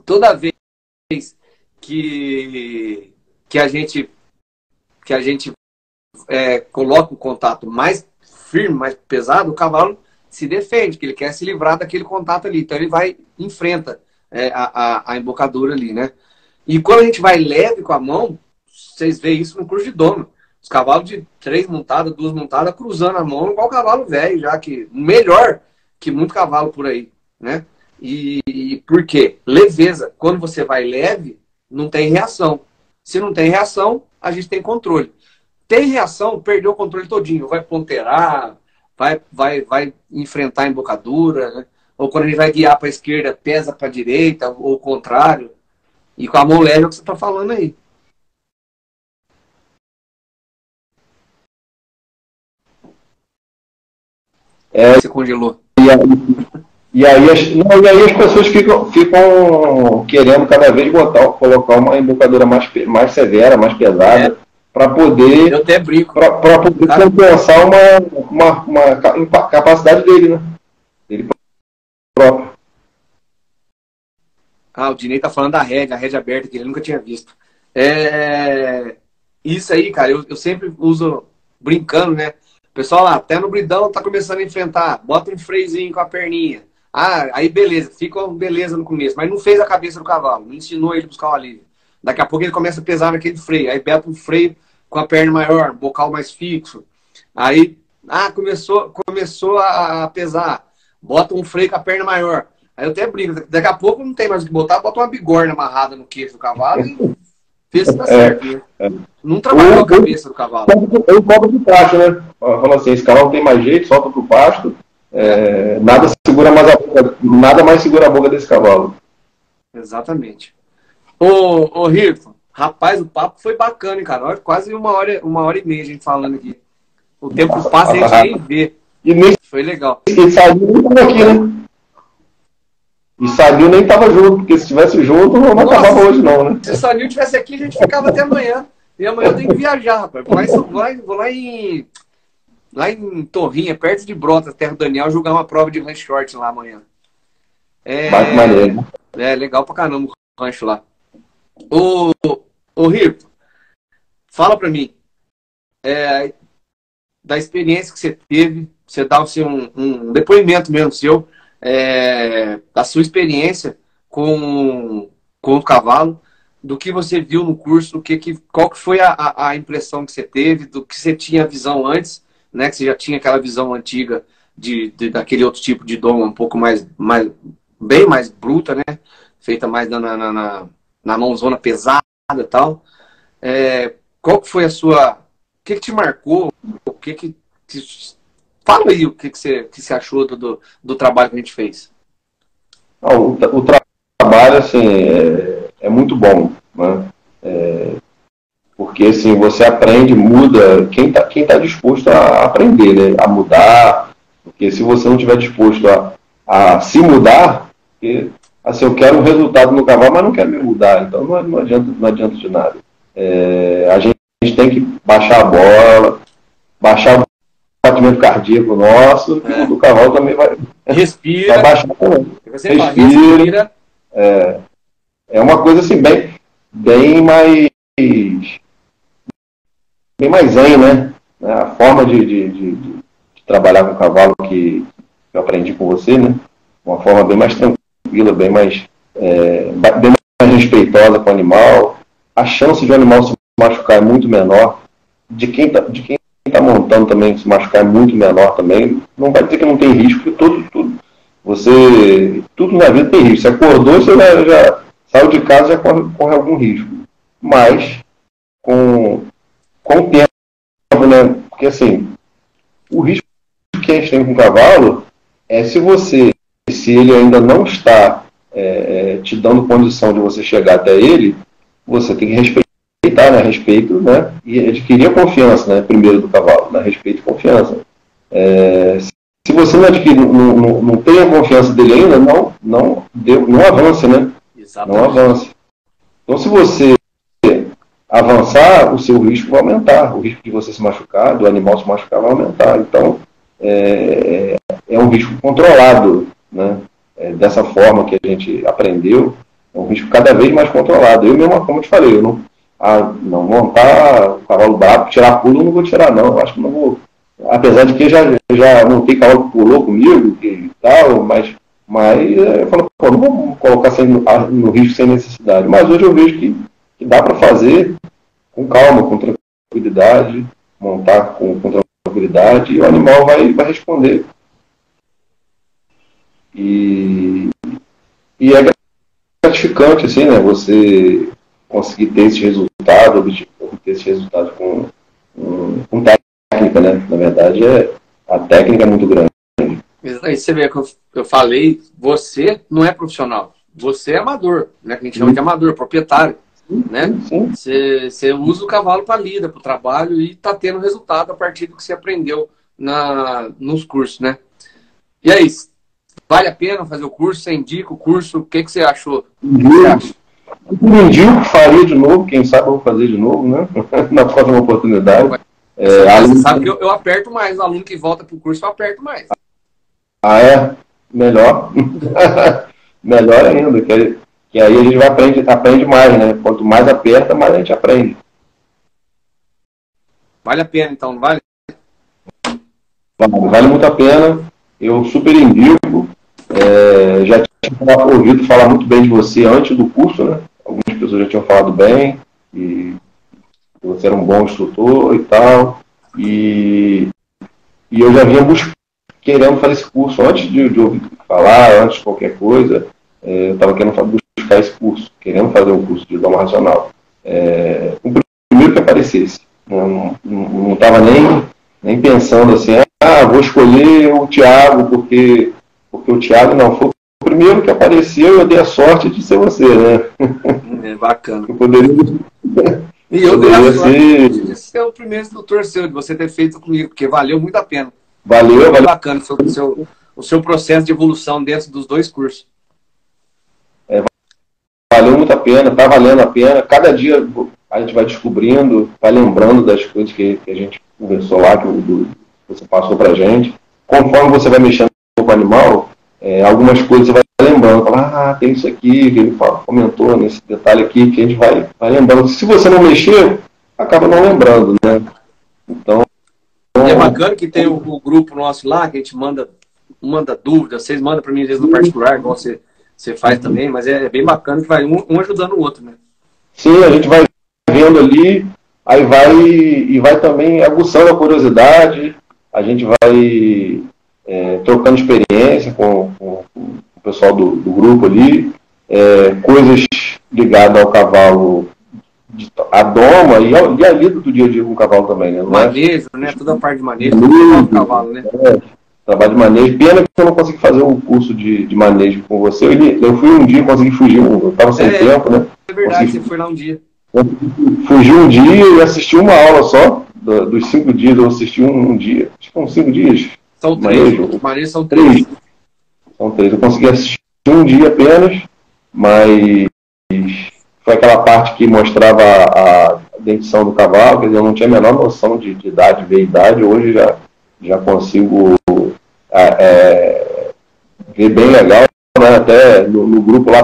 toda vez que a gente coloca o contato mais firme, mais pesado, o cavalo se defende, que ele quer se livrar daquele contato ali. Então ele vai, enfrenta a embocadura ali, né? E quando a gente vai leve com a mão, vocês veem isso no curso de doma. Os cavalos de 3 montadas, 2 montadas, cruzando a mão, igual cavalo velho, já que melhor que muito cavalo por aí, né? E por quê? Leveza. Quando você vai leve, não tem reação. Se não tem reação, a gente tem controle. Tem reação, perdeu o controle todinho. Vai ponteirar, vai enfrentar a embocadura, né? Ou quando a gente vai guiar para a esquerda, pesa para a direita, ou o contrário. E com a mão leve é o que você está falando aí. Você congelou. E aí as pessoas ficam querendo cada vez colocar uma embocadura mais severa, mais pesada, para poder, eu até brinco. Para poder compensar uma capacidade dele, né? Ele próprio. O Dinei tá falando da rédea aberta, que ele nunca tinha visto. Isso aí, cara, eu sempre uso brincando, né? O pessoal lá, até no bridão, tá começando a enfrentar, bota um freiozinho com a perninha. Aí beleza, fica uma beleza no começo, mas não fez a cabeça do cavalo, não ensinou ele a buscar o alívio. Daqui a pouco ele começa a pesar naquele freio, aí bota um freio com a perna maior, bocal mais fixo. Aí, começou a pesar, bota um freio com a perna maior. Aí eu até brinco, daqui a pouco não tem mais o que botar, bota uma bigorna amarrada no queixo do cavalo e vê se tá certo, né? Não trabalhou a cabeça do cavalo. Eu cobro do pasto, né? Fala assim, esse cavalo não tem mais jeito, solta pro pasto. Nada mais segura a boca desse cavalo. Exatamente. Ô Rito, rapaz, o papo foi bacana, hein, cara? Olha, quase uma hora e meia a gente falando aqui. O tempo passa e a gente nem vê. Foi legal. E Sadio nem tava aqui, né? E Sadio nem tava junto, porque se estivesse junto, não acabava hoje não, né? Se o Sadio estivesse aqui, a gente ficava até amanhã. E amanhã eu tenho que viajar, rapaz. Vou lá em Torrinha, perto de Brotas, Terra do Daniel, jogar uma prova de ranch short lá amanhã. Mais maneiro. Legal pra caramba o rancho lá. Ô Rito, fala pra mim, da experiência que você teve, você dá assim, um depoimento mesmo seu, da sua experiência com o cavalo, do que você viu no curso, qual que foi a impressão que você teve, do que você tinha a visão antes, né, que você já tinha aquela visão antiga daquele outro tipo de doma um pouco bem mais bruta, né, feita mais na mãozona pesada e tal. Qual que foi a sua... O que te marcou? Fala aí o que você achou do trabalho que a gente fez. O trabalho, assim, é muito bom, né? Porque, assim, você aprende, muda. Quem tá disposto a aprender, né? A mudar. Porque se você não estiver disposto a se mudar, porque, assim, eu quero um resultado no cavalo, mas não quero me mudar. Então não adianta de nada. A gente tem que baixar a bola, baixar o batimento cardíaco nosso, e o do cavalo também vai respira, baixar também. Respira. É uma coisa assim, bem mais zen, né? A forma de trabalhar com o cavalo que eu aprendi com você, né? Uma forma bem mais tranquila, bem mais respeitosa com o animal. A chance de o animal se machucar é muito menor. De quem tá montando também se machucar é muito menor também. Não vai dizer que não tem risco, porque tudo na vida tem risco. Você acordou, você já saiu de casa, já corre algum risco. Mas com o tempo, né? Porque assim, o risco que a gente tem com o cavalo é se ele ainda não está te dando condição de você chegar até ele, você tem que respeitar, né? Respeito, né? E adquirir a confiança, né? Primeiro do cavalo, né? Respeito e confiança. Se você não tem a confiança dele ainda, não avance, né? Exatamente. Não avance. Então, se você avançar, o seu risco vai aumentar. O risco de você se machucar, do animal se machucar, vai aumentar. Então, é um risco controlado, né? dessa forma que a gente aprendeu, é um risco cada vez mais controlado. Eu mesmo, como eu te falei, eu não montar o cavalo bravo, tirar pulo, eu não vou tirar, não. Eu acho que não vou. Apesar de que já montei cavalo que pulou comigo e tal, mas eu falo, pô, não vou colocar no risco sem necessidade. Mas hoje eu vejo que dá para fazer com calma, com tranquilidade, montar com tranquilidade, e o animal vai responder. E é gratificante, assim, né? Você conseguir ter esse resultado, obter esse resultado com técnica, né? Na verdade, a técnica é muito grande. Aí você vê que eu falei, você não é profissional, você é amador, né? Que a gente chama de amador, proprietário, né? Você usa o cavalo para lida, para o trabalho, e está tendo resultado a partir do que você aprendeu nos cursos, né? E aí, vale a pena fazer o curso? Você indica o curso? O que você achou? Eu indico, faria de novo, quem sabe eu vou fazer de novo, né? Na próxima oportunidade. Você sabe que eu aperto mais, o aluno que volta para o curso eu aperto mais. Ah, é? Melhor. Melhor ainda, que aí a gente aprende mais, né? Quanto mais aperta, mais a gente aprende. Vale a pena, então, não vale? Vale muito a pena. Eu super indico. Já tinha ouvido falar muito bem de você antes do curso, né? Algumas pessoas já tinham falado bem, e você era um bom instrutor e tal. E eu já vinha querendo fazer esse curso antes de ouvir falar, antes de qualquer coisa. Eu estava querendo buscar esse curso, querendo fazer um curso de doma racional. O primeiro que aparecesse. Não estava nem pensando assim, vou escolher o Thiago, porque o Thiago não foi o primeiro que apareceu, e eu dei a sorte de ser você, né? Bacana. Eu poderia... E eu dei a sorte de ser o primeiro instrutor seu, de você ter feito comigo, porque valeu muito a pena. Valeu. Bacana o seu processo de evolução dentro dos dois cursos. Valeu muito a pena, tá valendo a pena. Cada dia a gente vai descobrindo, vai lembrando das coisas que a gente conversou lá, que você passou pra gente. Conforme você vai mexendo com o animal, algumas coisas você vai lembrando. Fala, tem isso aqui, que ele comentou nesse detalhe aqui, que a gente vai lembrando. Se você não mexer, acaba não lembrando, né? Então... E é bacana que tem o grupo nosso lá, que a gente manda dúvidas, vocês mandam para mim às vezes no particular, igual você faz também, mas é bem bacana que vai um ajudando o outro, né? Sim, a gente vai vendo ali, aí vai também aguçando a curiosidade, a gente vai trocando experiência com o pessoal do grupo ali, coisas ligadas ao cavalo, a doma e a lida do dia a dia com o cavalo também, né? Manejo, né? Toda a parte de manejo do cavalo, né? Trabalho de manejo. Pena que eu não consegui fazer um curso de manejo com você. Eu fui um dia, consegui fugir, eu estava sem tempo, né? É verdade, você foi lá um dia. Fugi um dia e assisti uma aula só. Dos 5 dias, eu assisti um dia. Acho que são 5 dias. São 3. Manejo são 3. São 3. Eu consegui assistir um dia apenas, mas foi aquela parte que mostrava a dentição do cavalo, quer dizer, eu não tinha a menor noção de idade, ver idade. Hoje já consigo ver bem legal, né? Até no grupo lá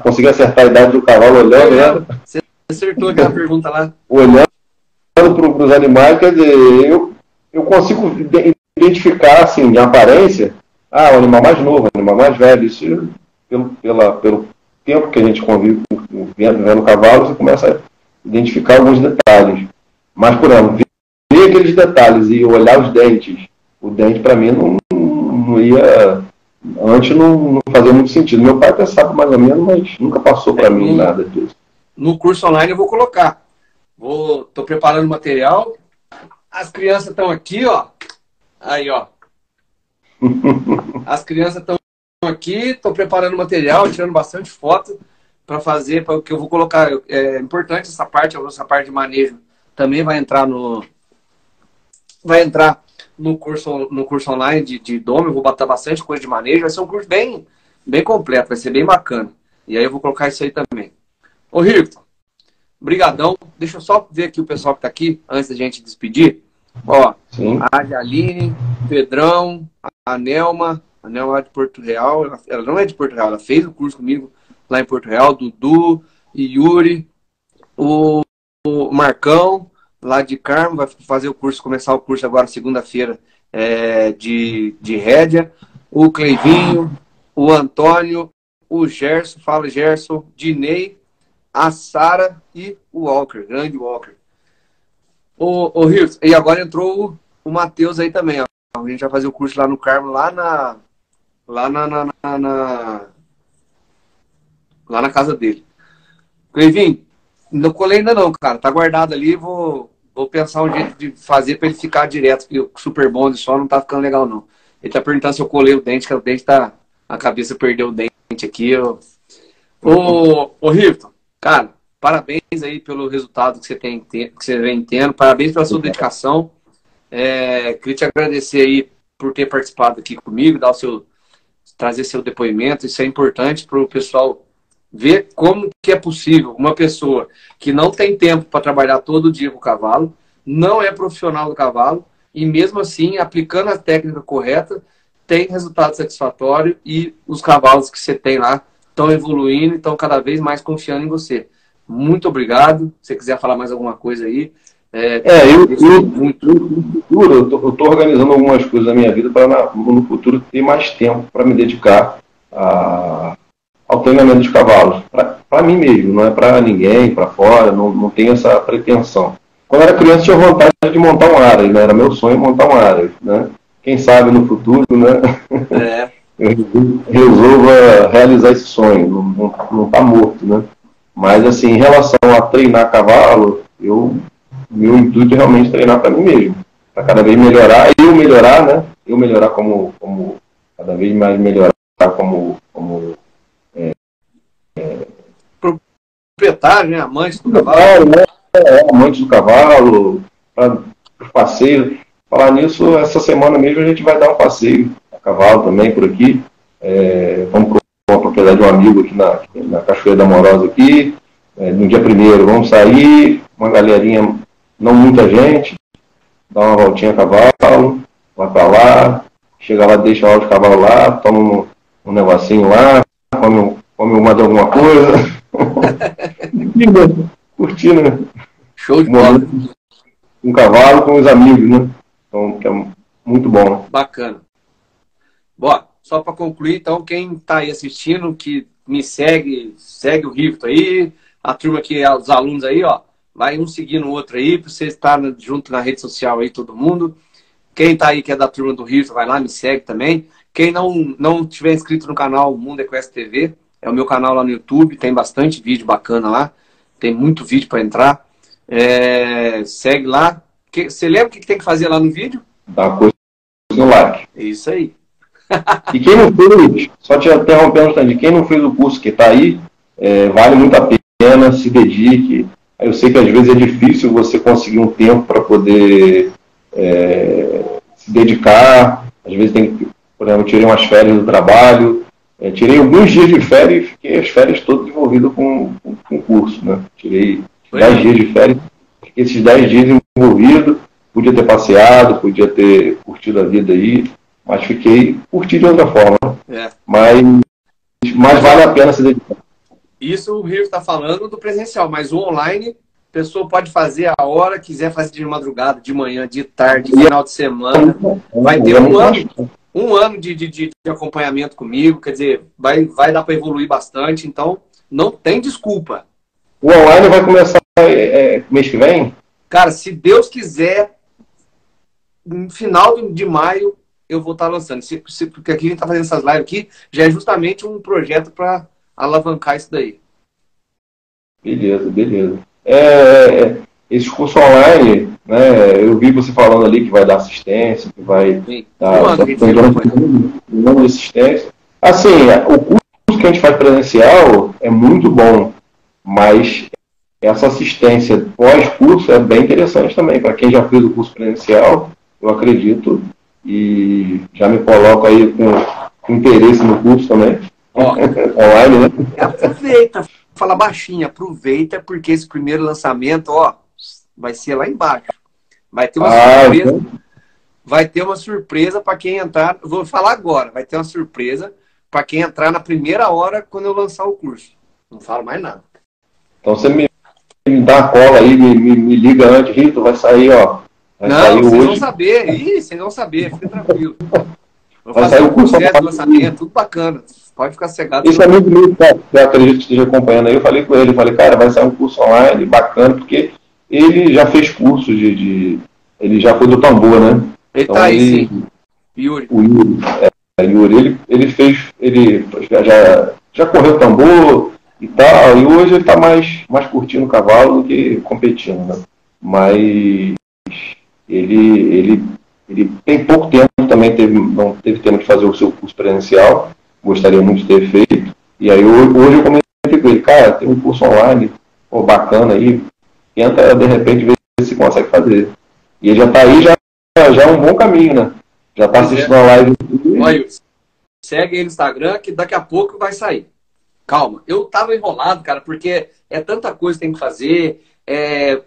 consegui acertar a idade do cavalo olhando, né? Você acertou aquela pergunta lá. Olhando para os animais, quer dizer, eu consigo identificar, assim, de aparência, o animal mais novo, o animal mais velho. Isso pelo tempo que a gente convive vendo o cavalo, você começa a identificar alguns detalhes. Mas, por exemplo, ver aqueles detalhes e olhar os dentes, o dente para mim não ia... Antes não fazia muito sentido. Meu pai pensava mais ou menos, mas nunca passou para mim nada disso. No curso online eu vou colocar. Tô preparando material. As crianças estão aqui, ó. Aí, ó. As crianças estão aqui, estou preparando material, tirando bastante foto para fazer, para o que eu vou colocar. É importante essa parte de manejo também vai entrar no curso online de doma. Eu vou botar bastante coisa de manejo. Vai ser um curso bem completo, vai ser bem bacana. E aí eu vou colocar isso aí também. Ô, Rico, brigadão. Deixa eu só ver aqui o pessoal que está aqui, antes da gente despedir. Ó, Sim. a Jaline, Pedrão, a Nelma, a Nel lá de Porto Real, ela não é de Porto Real, ela fez o curso comigo lá em Porto Real, Dudu e Yuri, o Marcão, lá de Carmo, vai fazer o curso, começar o curso agora segunda-feira de rédea, o Cleivinho, o Antônio, o Gerson, fala Gerson, Dinei, a Sara e o Walker, grande Walker. O Rios, e agora entrou o Matheus aí também, ó. A gente vai fazer o curso lá no Carmo, lá na casa dele. Cleivinho, não colei ainda não, cara. Tá guardado ali, vou pensar um jeito de fazer pra ele ficar direto, porque o Super Bond só não tá ficando legal, não. Ele tá perguntando se eu colei o dente, que o dente tá... A cabeça perdeu o dente aqui. Ô Rifton, cara, parabéns aí pelo resultado que você vem tendo. Parabéns pela sua dedicação. Queria te agradecer aí por ter participado aqui comigo, trazer seu depoimento. Isso é importante para o pessoal ver como que é possível uma pessoa que não tem tempo para trabalhar todo dia com o cavalo, não é profissional do cavalo, e mesmo assim, aplicando a técnica correta, tem resultado satisfatório e os cavalos que você tem lá estão evoluindo e estão cada vez mais confiando em você. Muito obrigado. Se você quiser falar mais alguma coisa aí. Eu estou organizando algumas coisas na minha vida para no futuro ter mais tempo para me dedicar ao treinamento dos cavalos. Para mim mesmo, não é para ninguém, para fora, não tenho essa pretensão. Quando eu era criança, tinha vontade de montar um Aras, né? Era meu sonho montar um Aras, né? Quem sabe no futuro, né? Eu resolva realizar esse sonho, não está morto, né? Mas, assim, em relação a treinar cavalo, meu intuito é realmente treinar para mim mesmo, para cada vez melhorar, né? Eu melhorar como cada vez mais melhorar como proprietário, né? Amante do cavalo. Amante do cavalo, para os passeios. Falar nisso, essa semana mesmo a gente vai dar um passeio a cavalo também por aqui. Vamos para uma propriedade de um amigo aqui na Cachoeira da Morosa aqui. No dia 1º vamos sair, uma galerinha, não muita gente, dar uma voltinha a cavalo, vai para lá, chega lá, deixa lá os cavalos lá, toma um negocinho lá, come mais alguma coisa. Curtindo, né? Show de bola. Um cavalo com os amigos, né? Então, que é muito bom. Bacana. Bom, só para concluir, então, quem está aí assistindo, que me segue o Rifton aí, a turma aqui, os alunos aí, ó, vai um seguindo o outro aí, para você estar junto na rede social aí, todo mundo. Quem está aí, que é da turma do Rifton, vai lá, me segue também. Quem não tiver inscrito no canal Mundo Equestre TV, é o meu canal lá no YouTube, tem bastante vídeo bacana lá, tem muito vídeo para entrar. Segue lá. Você lembra o que tem que fazer lá no vídeo? Dá uma coisa no like. Isso aí. E quem não fez, só te interrompendo, quem não fez o curso que está aí, vale muito a pena, se dedique. Eu sei que às vezes é difícil você conseguir um tempo para poder se dedicar. Às vezes por exemplo, eu tirei umas férias do trabalho, tirei alguns dias de férias e fiquei as férias todas envolvido com o curso, né? Tirei 10 dias de férias, fiquei esses 10 dias envolvido, podia ter passeado, podia ter curtido a vida aí, mas fiquei curtindo de outra forma. Mas vale a pena se dedicar. Isso o Rio está falando do presencial, mas o online, a pessoa pode fazer a hora, quiser fazer de madrugada, de manhã, de tarde, de final de semana. Vai ter um ano de acompanhamento comigo, quer dizer, vai dar para evoluir bastante, então não tem desculpa. O online vai começar mês que vem? Cara, se Deus quiser, no final de maio, eu vou estar lançando. Porque aqui a gente está fazendo essas lives aqui, já é justamente um projeto para alavancar isso daí. Beleza. Esse curso online, né, eu vi você falando ali que vai dar assistência, que vai dar de assistência. Assim, o curso que a gente faz presencial é muito bom, mas essa assistência pós-curso é bem interessante também. Para quem já fez o curso presencial, eu acredito, e já me coloco aí com interesse no curso também. Online, né? Aproveita, fala baixinho, aproveita, porque esse primeiro lançamento, vai ser lá embaixo. Vai ter uma surpresa. vai ter uma surpresa para quem entrar. Vou falar agora, vai ter uma surpresa para quem entrar na primeira hora quando eu lançar o curso. Não falo mais nada. Então você me dá a cola aí, me liga antes, Rito, vai sair, ó. Vai sair vocês hoje. Vão saber. Ih, vocês vão saber, fica tranquilo. Vou fazer o processo de lançamento, tudo bacana. Pode ficar cegado. Esse amigo meu, que eu acredito que esteja acompanhando aí, eu falei com ele, cara, vai sair um curso online bacana, porque ele já fez curso ele já foi do tambor, né? Ele então, tá aí, sim. Yuri. O Yuri, ele fez, ele já correu tambor e tal, e hoje ele tá mais curtindo o cavalo do que competindo, né? Mas ele tem pouco tempo, também não teve tempo de fazer o seu curso presencial, gostaria muito de ter feito, e aí hoje eu comentei com ele, cara, tem um curso online, pô, bacana aí, tenta de repente ver se consegue fazer. E ele já tá aí, já é um bom caminho, né? Já tá assistindo a live. Olha, segue aí no Instagram que daqui a pouco vai sair. Calma, eu tava enrolado, cara, porque é tanta coisa que tem que fazer,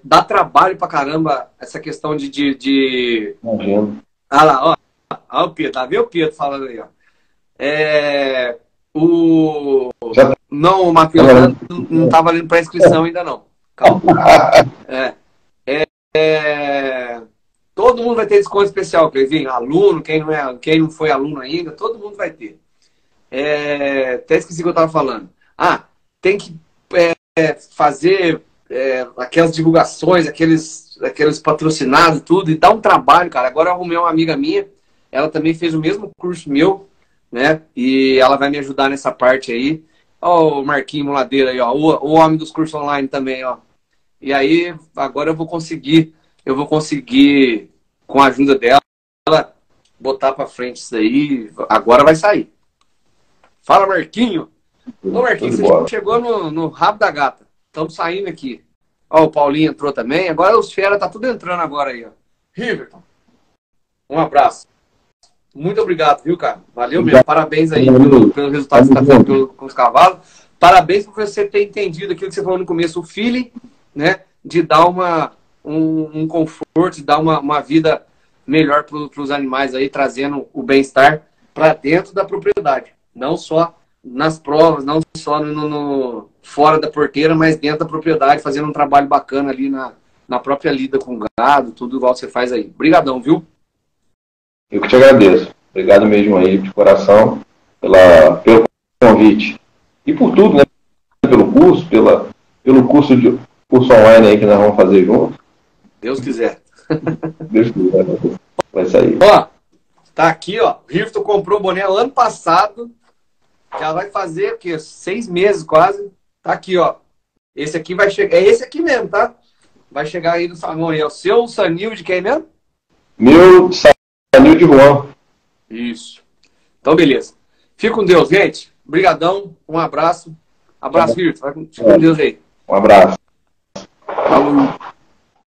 dá trabalho pra caramba essa questão de... Imagino. Ah lá, ó o Pedro, tá vendo o Pedro falando aí, ó. Não, o Matheus não tá valendo pra inscrição ainda não. Calma. Todo mundo vai ter desconto especial, Cleizinho. Aluno, quem não foi aluno ainda, todo mundo vai ter. Até esqueci o que eu tava falando. Tem que fazer aquelas divulgações, aqueles patrocinados, tudo, e dá um trabalho, cara. Agora eu arrumei uma amiga minha, ela também fez o mesmo curso meu, né? E ela vai me ajudar nessa parte aí. Ó, o Marquinhos Muladeira aí, ó, o homem dos cursos online também, ó. E aí, agora eu vou conseguir, com a ajuda dela, botar pra frente isso aí. Agora vai sair. Fala, Marquinho. Ô, Marquinho, você chegou no rabo da gata. Estamos saindo aqui. Ó, o Paulinho entrou também. Agora os fera tá tudo entrando agora aí, ó. Riverton, um abraço. Muito obrigado, viu, cara? Valeu mesmo. Parabéns aí pelo resultado que você tá fazendo com os cavalos. Parabéns por você ter entendido aquilo que você falou no começo, o feeling, né? De dar um conforto, de dar uma vida melhor para os animais aí, trazendo o bem-estar para dentro da propriedade. Não só nas provas, não só fora da porteira, mas dentro da propriedade, fazendo um trabalho bacana ali na própria lida com o gado, tudo igual você faz aí. Obrigadão, viu? Eu que te agradeço. Obrigado mesmo aí, de coração, pelo convite. E por tudo, né? Pelo curso, pelo curso online aí que nós vamos fazer junto. Deus quiser. Deus quiser. Vai sair. Ó, tá aqui, ó. O Riverton comprou o boné ano passado. Já vai fazer, o quê? 6 meses quase. Tá aqui, ó. Esse aqui vai chegar. É esse aqui mesmo, tá? Vai chegar aí no salão aí. É o seu Sanil de quem mesmo? Meu Sanil de Juan. Isso. Então, beleza. Fica com Deus, gente. Obrigadão. Um abraço. Abraço, Riverton. Fica com Deus aí. Um abraço. Falou.